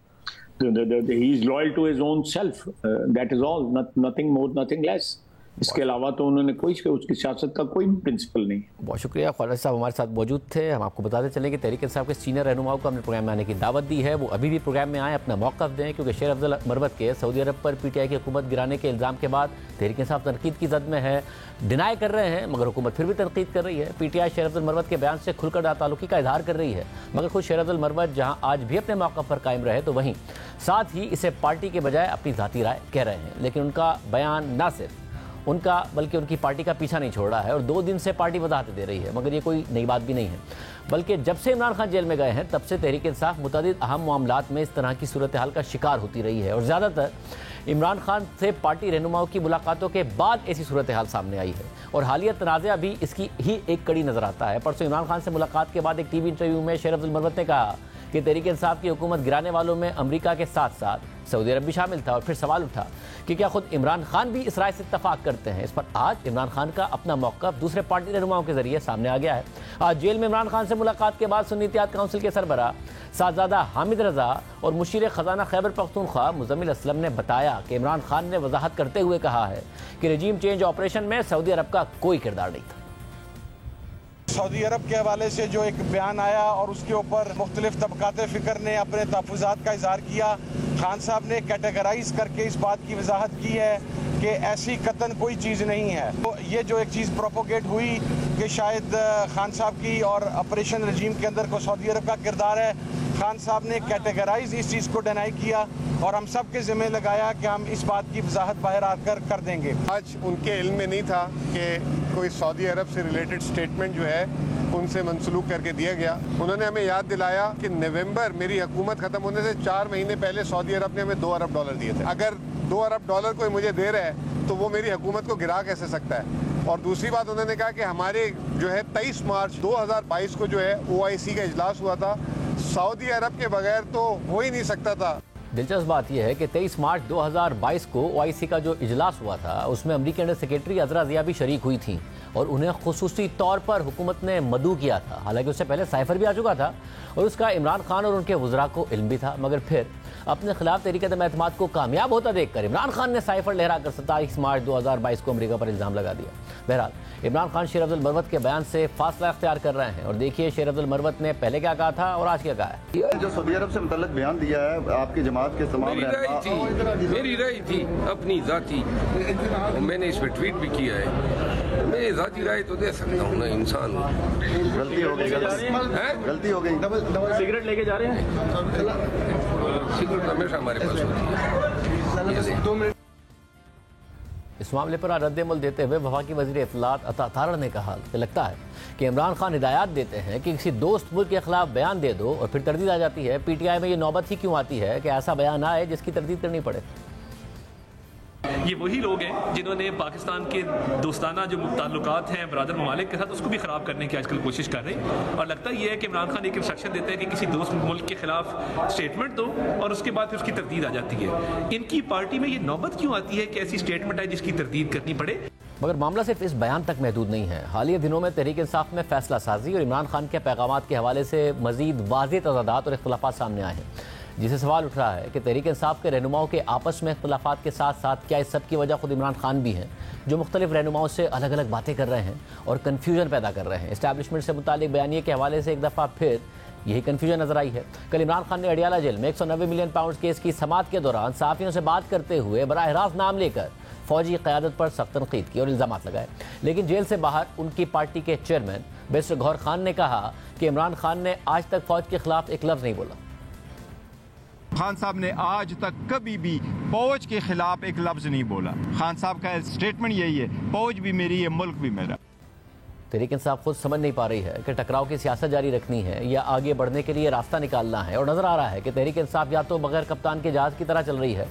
He is loyal to his own self, that is all, nothing more nothing less. इसके अलावा तो उन्होंने उसकी सियासत का कोई प्रिंसिपल नहीं। बहुत शुक्रिया। ख्वाजा साहब हमारे साथ मौजूद थे। हम आपको बताते चलें कि तहरीक इंसाफ के सीनियर रहनुमाओं को हमने प्रोग्राम में आने की दावत दी है, वो अभी भी प्रोग्राम में आए, अपना मौक़िफ़ दें, क्योंकि शेर अफजल मरवत के सऊदी अरब पर PTI की हुकूमत गिराने के इल्ज़ाम के बाद तहरीक इंसाफ तनकीद की जद में है, डिनाई कर रहे हैं, मगर हुकूमत फिर भी तनकीद कर रही है। PTI शेर अफजल मरवत के बयान से खुलकर ताल्लुकी का इजहार कर रही है, मगर खुद शेर अफजल मरवत जहाँ आज भी अपने मौक़िफ़ पर कायम रहे तो वहीं साथ ही इसे पार्टी के बजाय अपनी ज़ाती राय कह रहे हैं। लेकिन उनका बयान ना सिर्फ उनका बल्कि उनकी पार्टी का पीछा नहीं छोड़ रहा है और 2 दिन से पार्टी वजाहतें दे रही है। मगर ये कोई नई बात भी नहीं है, बल्कि जब से इमरान खान जेल में गए हैं तब से तहरीक इंसाफ मुतअद्दिद अहम मामलात में इस तरह की सूरत हाल का शिकार होती रही है और ज़्यादातर इमरान खान से पार्टी रहनुमाओं की मुलाकातों के बाद ऐसी सूरत हाल सामने आई है और हालिया तनाज़ा भी इसकी ही एक कड़ी नज़र आता है। परसों इमरान खान से मुलाकात के बाद एक TV इंटरव्यू में शेर अफजल मरवत ने कहा कि तहरीक इंसाफ की हुकूमत गिराने वालों में अमेरिका के साथ साथ सऊदी अरब भी शामिल था और फिर सवाल उठा कि क्या खुद इमरान खान भी इस राय से इत्तफाक करते हैं। इस पर आज इमरान खान का अपना मौक़िफ़ दूसरे पार्टी रहनुमाओं के जरिए सामने आ गया है। आज जेल में इमरान खान से मुलाकात के बाद सुन्नी इत्तेहाद काउंसिल के सरबराह साहबजादा हामिद रज़ा और मुशीर ख़जाना खैबर पख्तूनख्वा मुज़म्मिल असलम ने बताया कि इमरान खान ने वजाहत करते हुए कहा है कि रजीम चेंज ऑपरेशन में सऊदी अरब का कोई किरदार नहीं था। सऊदी अरब के हवाले से जो एक बयान आया और उसके ऊपर मुख्तलिफ तबकात फ़िक्र ने अपने तहफ़्फ़ुज़ात का इज़हार किया। खान साहब ने कैटेगराइज करके इस बात की वजाहत की है कि ऐसी कतन कोई चीज़ नहीं है। तो ये जो एक चीज़ प्रोपोगेट हुई कि शायद खान साहब की और ऑपरेशन रजीम के अंदर को सऊदी अरब का किरदार है, खान साहब ने कैटेगराइज इस चीज़ को डिनाई किया और हम सब के ज़िम्मे लगाया कि हम इस बात की वजाहत बाहर आकर कर देंगे। आज उनके इल्म में नहीं था कि कोई सऊदी अरब से रिलेटेड स्टेटमेंट जो है उनसे मनसलूक करके दिया गया। उन्होंने हमें याद दिलाया कि नवंबर मेरी हुकूमत ख़त्म होने से 4 महीने पहले सऊदी अरब ने हमें $2 अरब दिए थे। अगर $2 अरब कोई मुझे दे रहा है तो वो मेरी हुकूमत को गिरा कैसे सकता है। और दूसरी बात उन्होंने कहा कि हमारे जो है 23 मार्च 2022 को जो है OIC का इजलास हुआ था, सऊदी अरब के बगैर तो हो ही नहीं सकता था। दिलचस्प बात यह है कि 23 मार्च 2022 को OIC का जो इजलास हुआ था उसमें अमरीकी अंडर सेक्रेटरी अजरा ज़िया भी शरीक हुई थी और उन्हें खुसूसी तौर पर हुकूमत ने मदऊ किया था। हालांकि उससे पहले साइफर भी आ चुका था और उसका इमरान खान और उनके वज़रा को इल्म भी था, मगर फिर अपने खिलाफ तहरीक एतमाद को कामयाब होता देखकर इमरान खान ने साइफर लहराकर 27 मार्च 2022 को अमेरिका पर इल्ज़ाम लगा दिया। बहरहाल इमरान खान शेर अफजल मरवत के बयान से फासला इख्तियार कर रहे हैं और देखिए शेर अफजल मरवत ने पहले क्या कहा था और आज क्या कहा है। जो सऊदी अरब से मुतल्लिक बयान दिया है आपकी जमात के तमाम मेरी राय थी अपनी जाती, मैंने इस पर ट्वीट भी किया है। मेरी जाती राय तो दे सकता हूँ ना, इंसान गलती हो गई, गलती हो गई। सिगरेट लेके जा रहे हैं। सिक्योरिटी हमेशा हमारे पास होती है। इस मामले पर रद्द-ए-अमल देते हुए वफाकी वज़ीर इत्तलात अता तारड़ ने कहा कि लगता है कि इमरान खान हिदायत देते हैं कि किसी दोस्त मुल्क के खिलाफ बयान दे दो और फिर तरदीद आ जाती है। पीटीआई में ये नौबत ही क्यों आती है कि ऐसा बयान आए जिसकी तरदीद करनी पड़े। ये वही लोग हैं जिन्होंने पाकिस्तान के दोस्ताना जो ताल्लुकात हैं बरादर ममालिक के साथ उसको भी ख़राब करने की आजकल कोशिश कर रहे हैं। और लगता ये है कि इमरान खान एक इंस्ट्रक्शन देते हैं कि किसी दोस्त मुल्क के खिलाफ स्टेटमेंट दो और उसके बाद फिर उसकी तरदीद आ जाती है। इनकी पार्टी में ये नौबत क्यों आती है कि ऐसी स्टेटमेंट है जिसकी तरदीद करनी पड़े। मगर मामला सिर्फ इस बयान तक महदूद नहीं है। हालिया दिनों में तहरीक इंसाफ में फैसला साजी और इमरान खान के पैगामात के हवाले से मजीद वाज़ेह तज़ादात और इख्तिलाफ़ात सामने आए हैं, जिससे सवाल उठ रहा है कि तहरीक इंसाफ के रहनुमाओं के आपस में इख्तिलाफ़ात के साथ साथ क्या इस सब की वजह खुद इमरान खान भी हैं, जो मुख्तलिफ रहनुमाओं से अलग अलग बातें कर रहे हैं और कन्फ्यूजन पैदा कर रहे हैं। इस्टेब्लिशमेंट से मुतालिक बयानिए के हवाले से एक दफ़ा फिर यही कन्फ्यूजन नजर आई है। कल इमरान खान ने अडियाला जेल में 190 मिलियन पाउंड केस की समाअत के दौरान सहाफ़ियों से बात करते हुए बराह रास्त नाम लेकर फौजी क़यादत पर सख्त तनकीद की और इल्ज़ाम लगाए। लेकिन जेल से बाहर उनकी पार्टी के चेयरमैन बैरिस्टर गौहर खान ने कहा कि इमरान खान ने आज तक फौज के खिलाफ एक लफ्ज़ नहीं बोला। खान साहब ने आज तक कभी भी फौज के खिलाफ एक लफ्ज नहीं बोला। खान साहब का स्टेटमेंट यही है, फौज भी मेरी है, मुल्क भी मेरा। तहरीक इंसाफ खुद समझ नहीं पा रही है कि टकराव की सियासत जारी रखनी है या आगे बढ़ने के लिए रास्ता निकालना है। और नजर आ रहा है कि तहरीक इंसाफ या तो बगैर कप्तान के जहाज की तरह चल रही है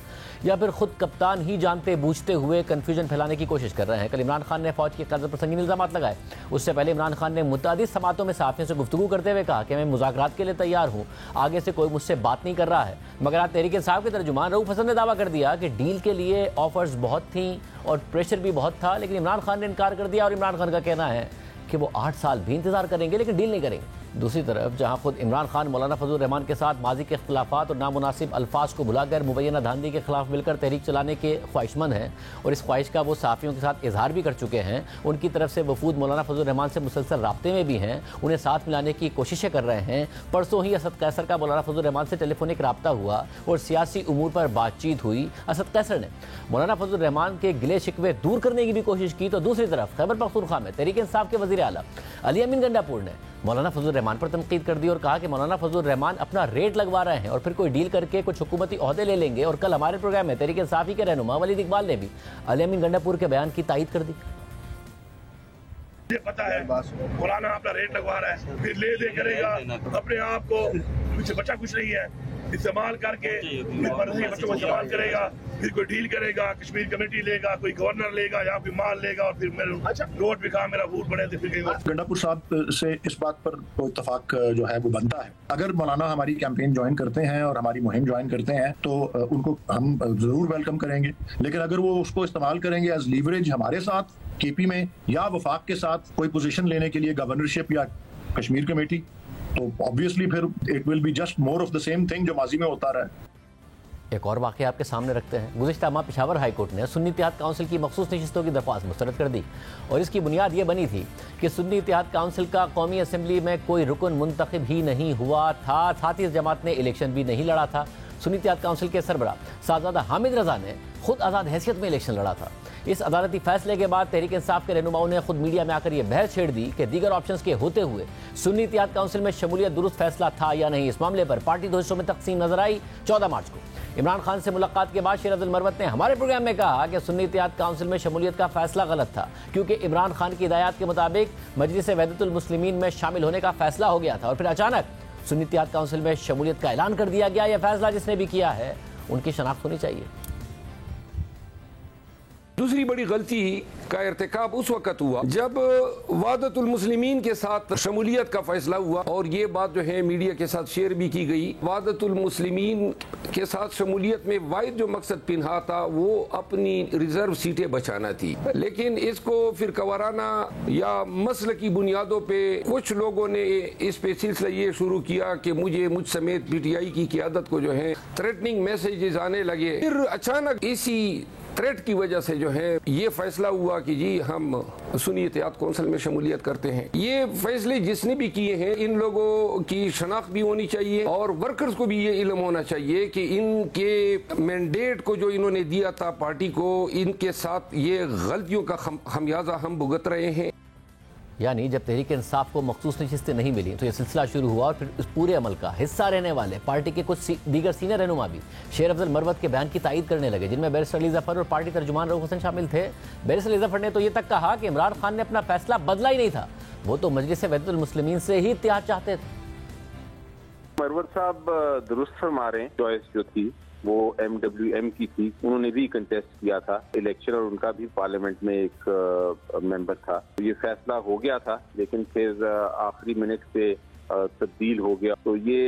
या फिर खुद कप्तान ही जानते बूझते हुए कन्फ्यूजन फैलाने की कोशिश कर रहे हैं। कल इमरान खान ने फौज की क़यादत पर संगीन इल्ज़ाम लगाए। उससे पहले इमरान खान ने मुतअद्दिद समातों में सहाफ़ियों से गुफ्तगू करते हुए कहा कि मैं मुज़ाकरात के लिए तैयार हूँ, आगे से कोई मुझसे बात नहीं कर रहा है। मगर आज तहरीक इंसाफ के तर्जुमान रऊफ हसन ने दावा कर दिया कि डील के लिए ऑफर्स बहुत थी और प्रेशर भी बहुत था, लेकिन इमरान खान ने इनकार कर दिया। और इमरान खान का कहना है कि वो 8 साल भी इंतजार करेंगे लेकिन डील नहीं करेंगे। दूसरी तरफ जहां खुद इमरान खान मौलाना फजल रहमान के साथ माजी के इख्तिलाफात और नामुनासिब अल्फाज को भुलाकर मुबैना धांधली के खिलाफ मिलकर तहरीक चलाने के ख्वाहिशमंद हैं और इस ख्वाहिश का वो सहाफ़ियों के साथ इजहार भी कर चुके हैं। उनकी तरफ से वफूद मौलाना फजल रहमान से मुसलसल राब्ते में भी हैं, उन्हें साथ मिलाने की कोशिशें कर रहे हैं। परसों ही असद कैसर का मौलाना फजल रहमान से टेलीफोनिक रब्ता हुआ और सियासी उमूर पर बातचीत हुई। असद कैसर ने मौलाना फजल रहमान के गिले शिकवे दूर करने की भी कोशिश की। तो दूसरी तरफ खैबर पख्तूनख्वा में तहरीक इंसाफ के वज़ीर आला अली अमीन गंडापुर ने मौलाना फजल रहमान पर तनकीद कर दी और कहा कि मौलाना फजल रहमान अपना रेट लगवा रहे हैं और फिर कोई डील करके कुछ हुकूमती ओहदे ले लेंगे। और कल हमारे प्रोग्राम में तहरीक इंसाफी के रहनुमा वलीद इकबाल ने भी अली अमीन गंडापुर के बयान की तायीद कर दी। ये पता है मौलाना अपना रेट लगवा रहा है, फिर ले दे करेगा, अपने आप को पीछे बचा कुछ नहीं है, इस्तेमाल करके बच्चों को इस्तेमाल करेगा, फिर कोई डील करेगा, कश्मीर कमेटी लेगा, कोई गवर्नर लेगा या कोई माल लेगा और फिर मेरा नोट भी कहा मेरा वोट बने तो फिर गंडापुर साहब से इस बात पर इत्तेफाक जो है वो बनता है। अगर मौलाना हमारी कैंपेन ज्वाइन करते हैं और हमारी मुहिम ज्वाइन करते हैं तो उनको हम जरूर वेलकम करेंगे, लेकिन अगर वो उसको इस्तेमाल करेंगे एज लीवरेज हमारे साथ केपी में या वफाक के साथ कोई पोजीशन लेने के लिए, गवर्नरशिप या कश्मीर कमेटी, तो ऑब्वियसली फिर it will be just more of the same thing जो माजी में होता रहा है। एक और वाक़या आपके सामने रखते हैं। गुज़िश्ता माह पेशावर हाई कोर्ट ने सुन्नी इत्तेहाद काउंसिल की मखसूस नशिस्तों की दरख्वास्त मुस्तरद कर दी और इसकी बुनियाद ये बनी थी कि सुन्नी इत्तेहाद काउंसिल का कौमी असम्बली में कोई रुकन मुंतखब ही नहीं हुआ था, साथ ही इस जमात ने इलेक्शन भी नहीं लड़ा था। सुन्नी इत्तेहाद काउंसिल के सरबरा साहबजादा हामिद रजा ने खुद आज़ाद हैसियत में इलेक्शन लड़ा था। इस अदालती फैसले के बाद तहरीक इंसाफ के रहनुमाओं ने खुद मीडिया में आकर यह बहस छेड़ दी कि दीगर ऑप्शंस के होते हुए सुन्नी इत्तेहाद काउंसिल में शमूलियत दुरुस्त फैसला था या नहीं। इस मामले पर पार्टी दो हिस्सों में तकसीम नजर आई। 14 मार्च को इमरान खान से मुलाकात के बाद शेर अब्दुल मरवत ने हमारे प्रोग्राम में कहा कि सुन्नी इत्तेहाद काउंसिल में शमूलियत का फैसला गलत था क्योंकि इमरान खान की हिदायत के मुताबिक मजलिस वहदतुल मुस्लिमीन में शामिल होने का फैसला हो गया था और फिर अचानक सुन्नी इत्तेहाद काउंसिल में शमूलियत का ऐलान कर दिया गया। यह फैसला जिसने भी किया है उनकी शनाख्त होनी चाहिए। दूसरी बड़ी गलती का इर्तिकाब उस वक्त हुआ जब वादतुल मुस्लिमीन के साथ शमूलियत का फैसला हुआ और ये बात जो है मीडिया के साथ शेयर भी की गई। वादतुल मुस्लिमीन के साथ शमूलियत में वाहिद जो मकसद पिन्हा था वो अपनी रिजर्व सीटें बचाना थी, लेकिन इसको फिर कवाराना या मसल की बुनियादों पे कुछ लोगों ने इस पे सिलसिला ये शुरू किया कि मुझ समेत PTI की क़यादत को जो है थ्रेटनिंग मैसेजेस आने लगे। फिर अचानक इसी थ्रेट की वजह से जो है ये फैसला हुआ कि जी हम सुन्नी इत्तेहाद काउंसिल में शमूलियत करते हैं। ये फैसले जिसने भी किए हैं इन लोगों की शनाख्त भी होनी चाहिए और वर्कर्स को भी ये इल्म होना चाहिए कि इनके मैंडेट को जो इन्होंने दिया था पार्टी को, इनके साथ ये गलतियों का खमियाजा हम भुगत रहे हैं। यानी जब तहरीक इंसाफ को मखसूस नशिस्तें नहीं मिली तो यह सिलसिला शुरू हुआ और फिर इस पूरे अमल का हिस्सा रहने वाले पार्टी के कुछ दीगर सीनियर रहनुमा भी शेर अफजल मरवत के बयान की तायीद करने लगे, जिनमें बैरिस्टर अली जफर और पार्टी तर्जुमान रऊफ हसन शामिल थे। बैरिस्टर अली जफर ने तो ये तक कहा कि इमरान खान ने अपना फैसला बदला ही नहीं था, वो तो मजलिस वहदतुल मुस्लिमीन से ही इत्तेहाद चाहते थे। मरवत साहब दुरुस्त फरमा रहे हैं, चॉइस जो थी वो MWM की थी, उन्होंने भी कंटेस्ट किया था इलेक्शन और उनका भी पार्लियामेंट में एक मेंबर था। ये फैसला हो गया था लेकिन फिर आखिरी मिनट पे तब्दील हो गया, तो ये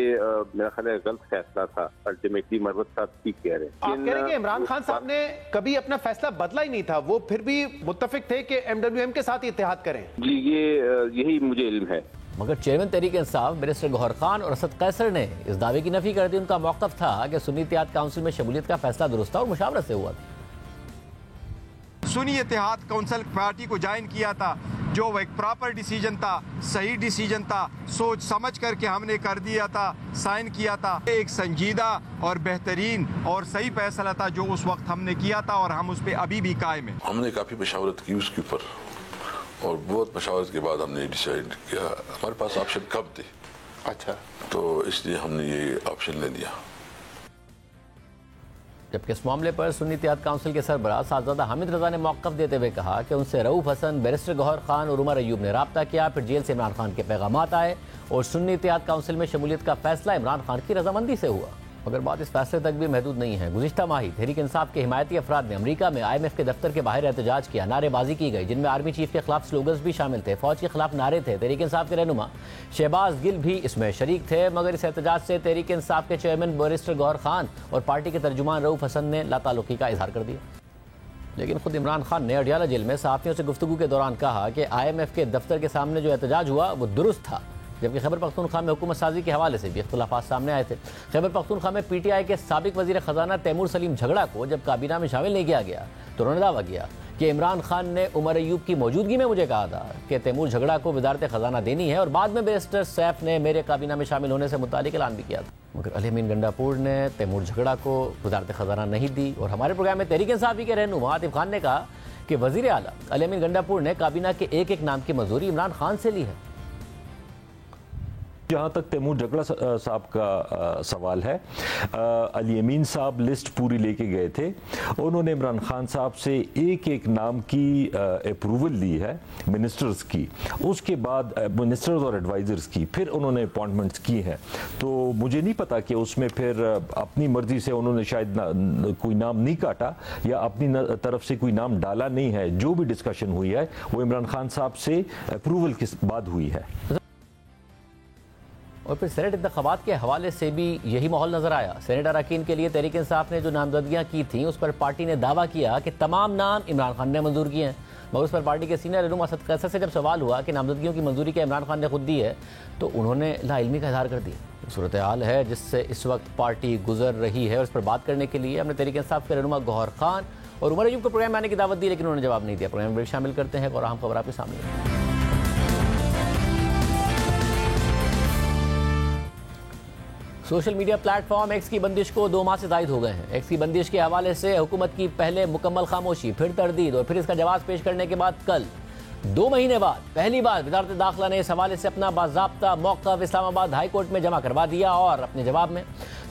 मेरा ख्याल है गलत फैसला था। अल्टीमेटली मरवत साहब ठीक कह रहे हैं। आप कह रहे हैं कि इमरान खान साहब ने कभी अपना फैसला बदला ही नहीं था, वो फिर भी मुत्तफिक थे कि MWM के साथ इत्तेहाद करें। जी यही मुझे इल्म है। मगर चेयरमैन तहरीक इंसाफ बैरिस्टर गौहर खान और असद कैसर ने इस दावे की नफी कर दी। उनका मौक़िफ़ था कि सुन्नी इत्तेहाद काउंसिल में शमूलियत का फैसला दुरुस्त था और मुशावरत से हुआ था। सुन्नी इत्तेहाद काउंसिल पार्टी को ज्वाइन किया था, जो एक प्रॉपर डिसीजन था, सही डिसीजन था, सोच समझ करके हमने कर दिया था, साइन किया था। एक संजीदा और बेहतरीन और सही फैसला था जो उस वक्त हमने किया था और हम उस पर अभी भी कायम हैं। हमने काफ़ी मशावरत की उसके ऊपर और बहुत मशावरत के बाद हमने डिसाइड किया। हमारे पास ऑप्शन कम थे, अच्छा, तो इसलिए हमने ये ऑप्शन ले लिया। जबकि इस मामले पर सुन्नी इत्तेहाद काउंसिल के सरबराह साहबजादा हामिद रजा ने मौक़िफ़ देते हुए कहा कि उनसे रऊफ हसन, बैरिस्टर गौहर खान और उमर अयूब ने राब्ता किया, फिर जेल से इमरान खान के पैगामात आए और सुन्नी इत्तेहाद काउंसिल में शमूलियत का फैसला इमरान खान की रजामंदी से हुआ। मगर बात इस फैसले तक भी महदूद नहीं है। गुज़िश्ता माही तहरीक इंसाफ के हिमायती अफराद ने अमरीका में IMF के दफ्तर के बाहर एहतजाज किया, नारेबाजी की गई, जिनमें आर्मी चीफ के खिलाफ स्लोगन्स भी शामिल थे, फौज के खिलाफ नारे थे। तहरीक इंसाफ के रहनुमा शहबाज गिल भी इसमें शरीक थे। मगर इस एहतजाज से तहरीक इंसाफ के चेयरमैन बैरिस्टर गौहर खान और पार्टी के तर्जुमान रऊफ हसन ने लाताल्लुकी का इजहार कर दिया। लेकिन खुद इमरान खान ने अडियाला जेल में सहाफ़ियों से गुफ्तगू के दौरान कहा कि IMF के दफ्तर के सामने जो एहतजाज हुआ वो दुरुस्त था। जबकि खैबर पख्तूनख्वा में हुकूमत साजी के हवाले से भी इख्तिलाफात सामने आए थे। खैबर पख्तूनख्वा में PTI के साबिक वज़ीर ख़जाना तैमूर सलीम झगड़ा को जब काबीना में शामिल नहीं किया गया तो उन्होंने दावा किया कि इमरान खान ने उमर अयूब की मौजूदगी में मुझे कहा था कि तैमूर झगड़ा को वज़ारत ख़जाना देनी है और बाद में बैरिस्टर सैफ ने मेरे काबीना में शामिल होने से मुतालिक ऐलान भी किया था। मगर अली अमीन गंडापुर ने तैमूर झगड़ा को वज़ारत ख़जाना नहीं दी और हमारे प्रोग्राम में तहरीक इंसाफ़ी के रहनुमा आतिफ खान ने कहा कि वज़ीर आला अली अमीन गंडापुर ने काबीना के एक नाम की मंजूरी इमरान खान से ली है। जहाँ तक तैमूर झगड़ा साहब का सवाल है, अली अमीन साहब लिस्ट पूरी लेके गए थे, उन्होंने इमरान खान साहब से एक नाम की अप्रूवल ली है मिनिस्टर्स की, उसके बाद मिनिस्टर्स और एडवाइज़र्स की, फिर उन्होंने अपॉइंटमेंट्स की हैं। तो मुझे नहीं पता कि उसमें फिर अपनी मर्जी से उन्होंने शायद कोई नाम नहीं काटा या अपनी तरफ से कोई नाम डाला नहीं है। जो भी डिस्कशन हुई है वो इमरान खान साहब से अप्रूवल के बाद हुई है। और फिर सेनेट इंतखाबात के हवाले से भी यही माहौल नजर आया। सेनेट अरकान के लिए तहरीक इंसाफ ने जो नामजदगियां की थीं उस पर पार्टी ने दावा किया कि तमाम नाम इमरान खान ने मंजूर किए हैं। मगर उस पर पार्टी के सीनियर रहनुमा असद कैसर से जब सवाल हुआ कि नामजदगियों की मंजूरी क्या इमरान खान ने खुद दी है तो उन्होंने लाइल्मी का इजहार कर दिया। सूरत हाल है जिससे इस वक्त पार्टी गुजर रही है और इस पर बात करने के लिए हमने तहरीक इंसाफ के रहनुमा गौहर खान और उमर अयूब को प्रोग्राम में आने की दावत दी, लेकिन उन्होंने जवाब नहीं दिया। प्रोग्राम में शामिल करते हैं और अहम खबर आपके सामने। सोशल मीडिया प्लेटफॉर्म एक्स की बंदिश को 2 माह से जायद हो गए हैं। एक्स की बंदिश के हवाले से हुकूमत की पहले मुकम्मल खामोशी, फिर तरदीद और फिर इसका जवाब पेश करने के बाद कल 2 महीने बाद पहली बार वज़ारत दाखिला ने इस हवाले से अपना बाज़ाब्ता मौक़िफ़ इस्लामाबाद हाई कोर्ट में जमा करवा दिया और अपने जवाब में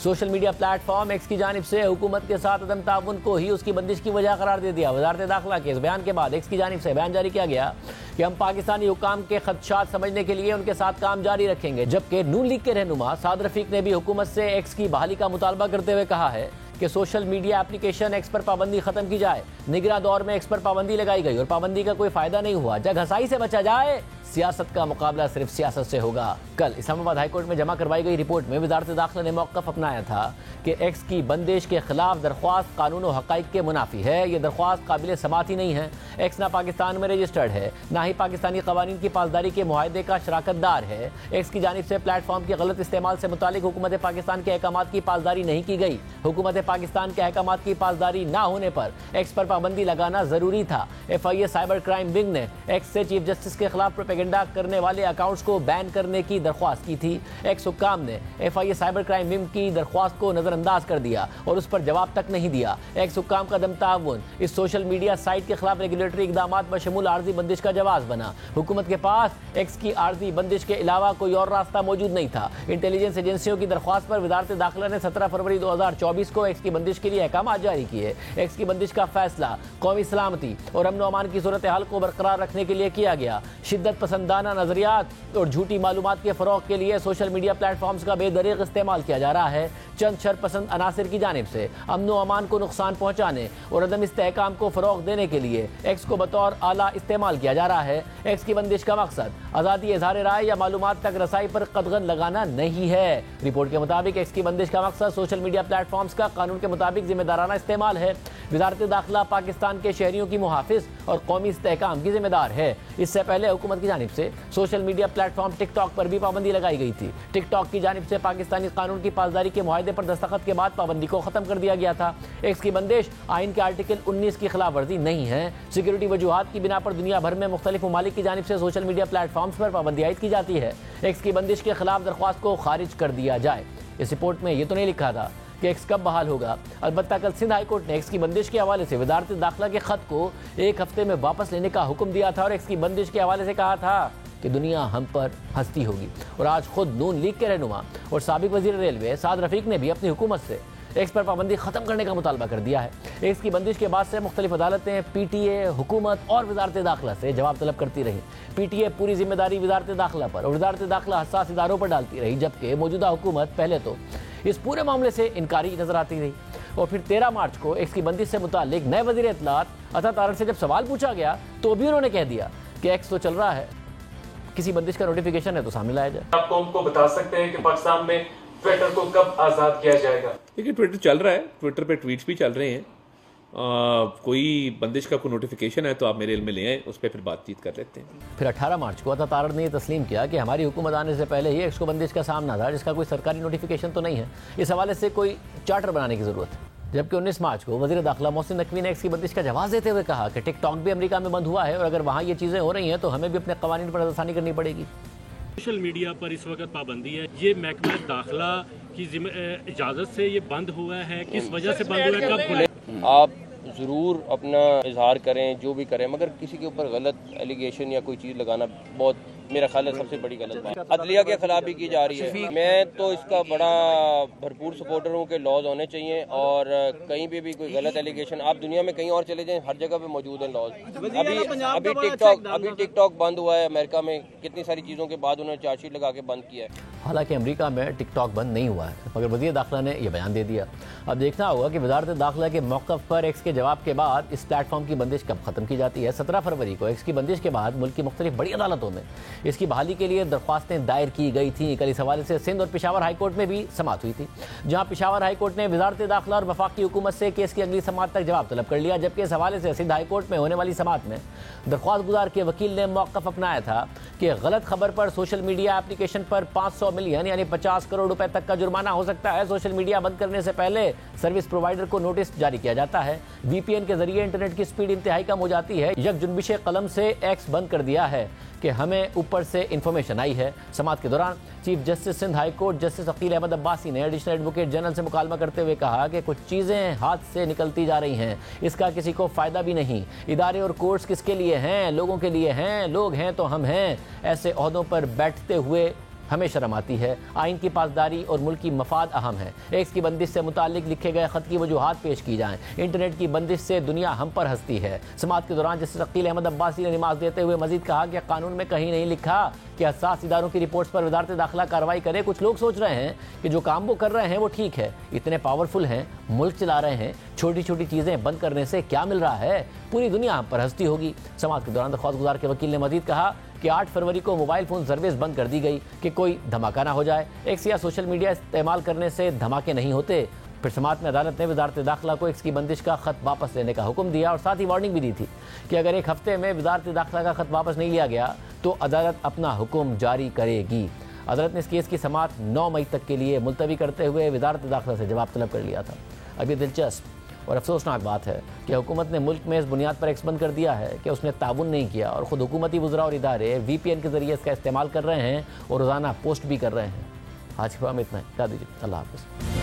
सोशल मीडिया प्लेटफॉर्म एक्स की जानिब से हुकूमत के साथ अदम ताउन को ही उसकी बंदिश की वजह करार दे दिया। वज़ारत दाखिला के इस बयान के बाद एक्स की जानिब से बयान जारी किया गया कि हम पाकिस्तानी हुकाम के खदशात समझने के लिए उनके साथ काम जारी रखेंगे। जबकि नून लीग के रहनुमा साद रफीक ने भी हुकूमत से एक्स की बहाली का मुतालबा करते हुए कहा है कि सोशल मीडिया एप्लीकेशन एक्स पर पाबंदी खत्म की जाए। निगरां दौर में एक्स पर पाबंदी लगाई गई और पाबंदी का कोई फायदा नहीं हुआ। जग हसाई से बचा जाए, सियासत का मुकाबला सिर्फ सियासत से होगा। कल इस्लामाबाद हाईकोर्ट में जमा करवाई गई रिपोर्ट में वज़ारत दाखिला ने मौक़िफ़ अपनाया था कि एक्स की बंदिश के खिलाफ दरख्वास्त कानून और हक़ाइक़ के मुनाफी है। ये दरख्वास्त काबिल समात ही नहीं है। एक्स ना पाकिस्तान में रजिस्टर्ड है, ना ही पाकिस्तानी क़वानीन की पासदारी के मुआहदे का शराकतदार है। एक्स की जानिब से प्लेटफॉर्म के गलत इस्तेमाल से मुतालिक हुकूमत पाकिस्तान के अहकामात की पासदारी नहीं की गई। हुकूमत पाकिस्तान के अहकामात की पासदारी ना होने पर एक्स पर पाबंदी लगाना ज़रूरी था। FIA साइबर क्राइम विंग ने एक्स से चीफ जस्टिस के खिलाफ प्रोपेगेंडा प्रोपेगेंडा करने वाले अकाउंट्स को बैन करने की दरख्वास्त की थी। एक्स हुक्काम ने FIA साइबर क्राइम विंग की दरख्वास्त को नजरअंदाज कर दिया और उस पर जवाब तक नहीं दिया। एक्स हुक्काम का दम ताउन इस सोशल मीडिया साइट के खिलाफ रेगुलेटरी इकदाम बशमूल आर्जी बंदिश का जवाब बना। हुकूमत के पास एक्स की आर्जी बंदिश के अलावा कोई और रास्ता मौजूद नहीं था। इंटेलिजेंस एजेंसियों की दरख्वास्त पर वजारत दाखिला ने 17 फरवरी 2024 को एक्स की बंदिश के लिए अहकाम जारी किए। एक्स की बंदिश का फैसला कौमी सलामती और अमन अमान की सूरत हाल को बरकरार रखने के लिए किया गया। शिद्दत पसंदाना नजरियात और झूठी मालूमात के फरोग के लिए सोशल मीडिया प्लेटफॉर्म्स का बेदरीग इस्तेमाल किया जा रहा है। चंद शरपसंद अनासिर की जानिब से अमन अमान को नुकसान पहुंचाने और अदम इस्तेहकाम को फरोग देने के लिए एक्स को बतौर आला इस्तेमाल किया जा रहा है। एक्स की बंदिश का मकसद आज़ादी इज़हार राय या मालूमात तक रसाई पर कदगन लगाना नहीं है। रिपोर्ट के मुताबिक एक्स की बंदिश का मकसद सोशल मीडिया प्लेटफॉर्म्स का कानून के मुताबिक जिम्मेदाराना इस्तेमाल है। वजारत दाखिला पाकिस्तान के शहरियों की मुहाफिज और कौमी इस्तेहकाम की जिम्मेदार है। इससे पहले हुकूमत की जानिब से सोशल मीडिया प्लेटफॉर्म टिकटॉक पर भी पाबंदी लगाई गई थी। टिकटॉक की जानिब से पाकिस्तानी कानून की पासदारी के मुआहदे पर दस्तखत के बाद पाबंदी को खत्म कर दिया गया था। एक्स की बंदिश आइन के आर्टिकल 19 की खिलाफ वर्जी नहीं है। सिक्योरिटी वजूहात की बिना पर दुनिया भर में मुख्तलिफ ममालिक की जानिब से सोशल मीडिया प्लेटफॉर्म्स पर पाबंदी आयद की जाती है। एक्स की बंदिश के खिलाफ दरख्वास्त को खारिज कर दिया जाए। इस रिपोर्ट में यह तो नहीं लिखा था कि एक्स कब बहाल होगा। अलबत्ता कल सिंध हाई कोर्ट ने एक्स की बंदिश के हवाले से वजारत दाखिला के खत को 1 हफ्ते में वापस लेने का हुक्म दिया था और एक्स की बंदिश के हवाले से कहा था कि दुनिया हम पर हंसती होगी। और आज खुद नून लीग के रहनुमा और साबिक वजीर रेलवे साद रफीक ने भी अपनी हुकूमत से एक्स पर पाबंदी खत्म करने का मुतालबा कर दिया है। एक्स की बंदिश के बाद से मुख्तलिफ अदालतें PTA, हुकूमत और वजारत दाखिला से जवाब तलब करती रही। PTA पूरी जिम्मेदारी वजारत दाखिला पर और वजारत दाखिला हसास इदारों पर डालती रही, जबकि मौजूदा हुकूमत पहले तो इस पूरे मामले से इनकारी नजर आती रही। और फिर 13 मार्च को एक्स की बंदिश से मुतालिक नए वजीर इत्तलात अता तारक से जब सवाल पूछा गया तो भी उन्होंने कह दिया कि एक्स तो चल रहा है, किसी बंदिश का नोटिफिकेशन है तो सामने लाया जाए। आप कौन को बता सकते हैं कि पाकिस्तान में ट्विटर को कब आजाद किया जाएगा? देखिए, ट्विटर चल रहा है, ट्विटर पे ट्वीट्स भी चल रहे हैं। कोई बंदिश का कोई नोटिफिकेशन है तो आप मेरे इल्म में ले आए, उस पर फिर बातचीत कर लेते हैं। फिर 18 मार्च को अता तारक ने यह तस्लीम किया कि हमारी हुकूमत आने से पहले ही एक्स को बंदिश का सामना था, जिसका कोई सरकारी नोटिफिकेशन तो नहीं है। इस हवाले से कोई चार्टर बनाने की जरूरत है। जबकि 19 मार्च को वज़ीर दाखिला मोहसिन नकवी ने एक्स की बंदिश का जवाब देते हुए कहा कि टिकटॉक भी अमेरिका में बंद हुआ है और अगर वहाँ ये चीज़ें हो रही हैं तो हमें भी अपने कवानीन पर आसानी करनी पड़ेगी। सोशल मीडिया पर इस वक्त पाबंदी है, ये महकमा दाखिला की इजाज़त से ये बंद हुआ है, किस वजह से बंद हुआ है, कब खुले? आप ज़रूर अपना इजहार करें, जो भी करें, मगर किसी के ऊपर गलत एलिगेशन या कोई चीज़ लगाना बहुत मेरा ख्याल है सबसे बड़ी गलत बात अदलिया के खिलाफ भी की जा रही है। मैं तो इसका बड़ा भरपूर सपोर्टर हूँ कि लॉज होने चाहिए और कहीं पे भी कोई गलत एलिगेशन, आप दुनिया में कहीं और चले जाएं, हर जगह पे मौजूद है लॉज। अभी टिकटॉक बंद हुआ है अमेरिका में, कितनी सारी चीज़ों के बाद उन्होंने चार्जशीट लगा के बंद किया है। हालांकि अमेरिका में टिकटॉक बंद नहीं हुआ है, मगर वज़ीर दाखिला ने यह बयान दे दिया। अब देखना होगा कि वजारत दाखिला के मौक़िफ़ पर एक्स के जवाब के बाद इस प्लेटफॉर्म की बंदिश कब खत्म की जाती है। 17 फरवरी को एक्स की बंदिश के बाद मुल्क की मुख्तलिफ बड़ी अदालतों में इसकी बहाली के लिए दरख्वास्तें दायर की गई थी। कल इस हवाले से सिंध और पेशावर हाई कोर्ट में भी समाअत हुई थी, जहाँ पेशावर हाई कोर्ट ने वजारत दाखिला और वफाकी हुकूमत से केस की अगली समाअत तक जवाब तलब कर लिया। जबकि इस हवाले से सिंध हाई कोर्ट में होने वाली समाअत में दरख्वास्त गुजार के वकील ने मौक़िफ़ अपनाया था कि गलत खबर पर सोशल मीडिया एप्लीकेशन पर 500 मिलियन यानी 50 करोड़ रुपए तक का जुर्माना हो सकता है। सोशल मीडिया बंद करने से पहले सर्विस प्रोवाइडर को नोटिस जारी किया जाता है। VPN के जरिए इंटरनेट की स्पीड इंतहाई कम हो जाती है। यक जुनबिश कलम से एक्स बंद कर दिया है कि हमें ऊपर से इंफॉर्मेशन आई है। समाअत के दौरान chief justice Sindh high court justice Aqeel Ahmed Abbasi ने एडिशनल एडवोकेट जनरल से मुकालमा करते हुए कहा कि कुछ चीज़ें हाथ से निकलती जा रही हैं, इसका किसी को फ़ायदा भी नहीं। इदारे और कोर्ट्स किसके लिए हैं? लोगों के लिए हैं। लोग हैं तो हम हैं। ऐसे ओहदों पर बैठते हुए हमें शर्म आती है। आइन की पासदारी और मुल्क की मफाद अहम है। एक्स की बंदिश से मुतालिक लिखे गए खत की वजूहात पेश की जाएं। इंटरनेट की बंदिश से दुनिया हम पर हंसती है। समाअत के दौरान जस्टिस अकील अहमद अब्बासी ने नमाज देते हुए मजीद कहा कि कानून में कहीं नहीं लिखा कि हसास इदारों की रिपोर्ट्स पर वजारत दाखिला कार्रवाई करे। कुछ लोग सोच रहे हैं कि जो काम वो कर रहे हैं वो ठीक है, इतने पावरफुल हैं, मुल्क चला रहे हैं, छोटी छोटी चीज़ें बंद करने से क्या मिल रहा है? पूरी दुनिया हम पर हंसती होगी। समाअत के दौरान दरख्वास्त गुजार के वकील ने मजीद कहा कि 8 फरवरी को मोबाइल फ़ोन सर्विस बंद कर दी गई कि कोई धमाका ना हो जाए। एक्स या सोशल मीडिया इस्तेमाल करने से धमाके नहीं होते। फिर समाअत में अदालत ने वजारत दाखिला को एक्स की बंदिश का खत वापस लेने का हुक्म दिया और साथ ही वार्निंग भी दी थी कि अगर 1 हफ्ते में वजारत दाखिला का खत वापस नहीं लिया गया तो अदालत अपना हुक्म जारी करेगी। अदालत ने इस केस की समाअत 9 मई तक के लिए मुलतवी करते हुए वजारत दाखिला से जवाब तलब कर लिया था। अभी दिलचस्प और अफसोसनाक बात है कि हुकूमत ने मुल्क में इस बुनियाद पर एक्स बंद कर दिया है कि उसने ताउन नहीं किया और ख़ुद हुकूमती वज़रा और इदारे VPN के ज़रिए इसका इस्तेमाल कर रहे हैं और रोज़ाना पोस्ट भी कर रहे हैं। आज के प्रोग्राम में इतना ही। दीजिए, अल्लाह हाफ़िज़।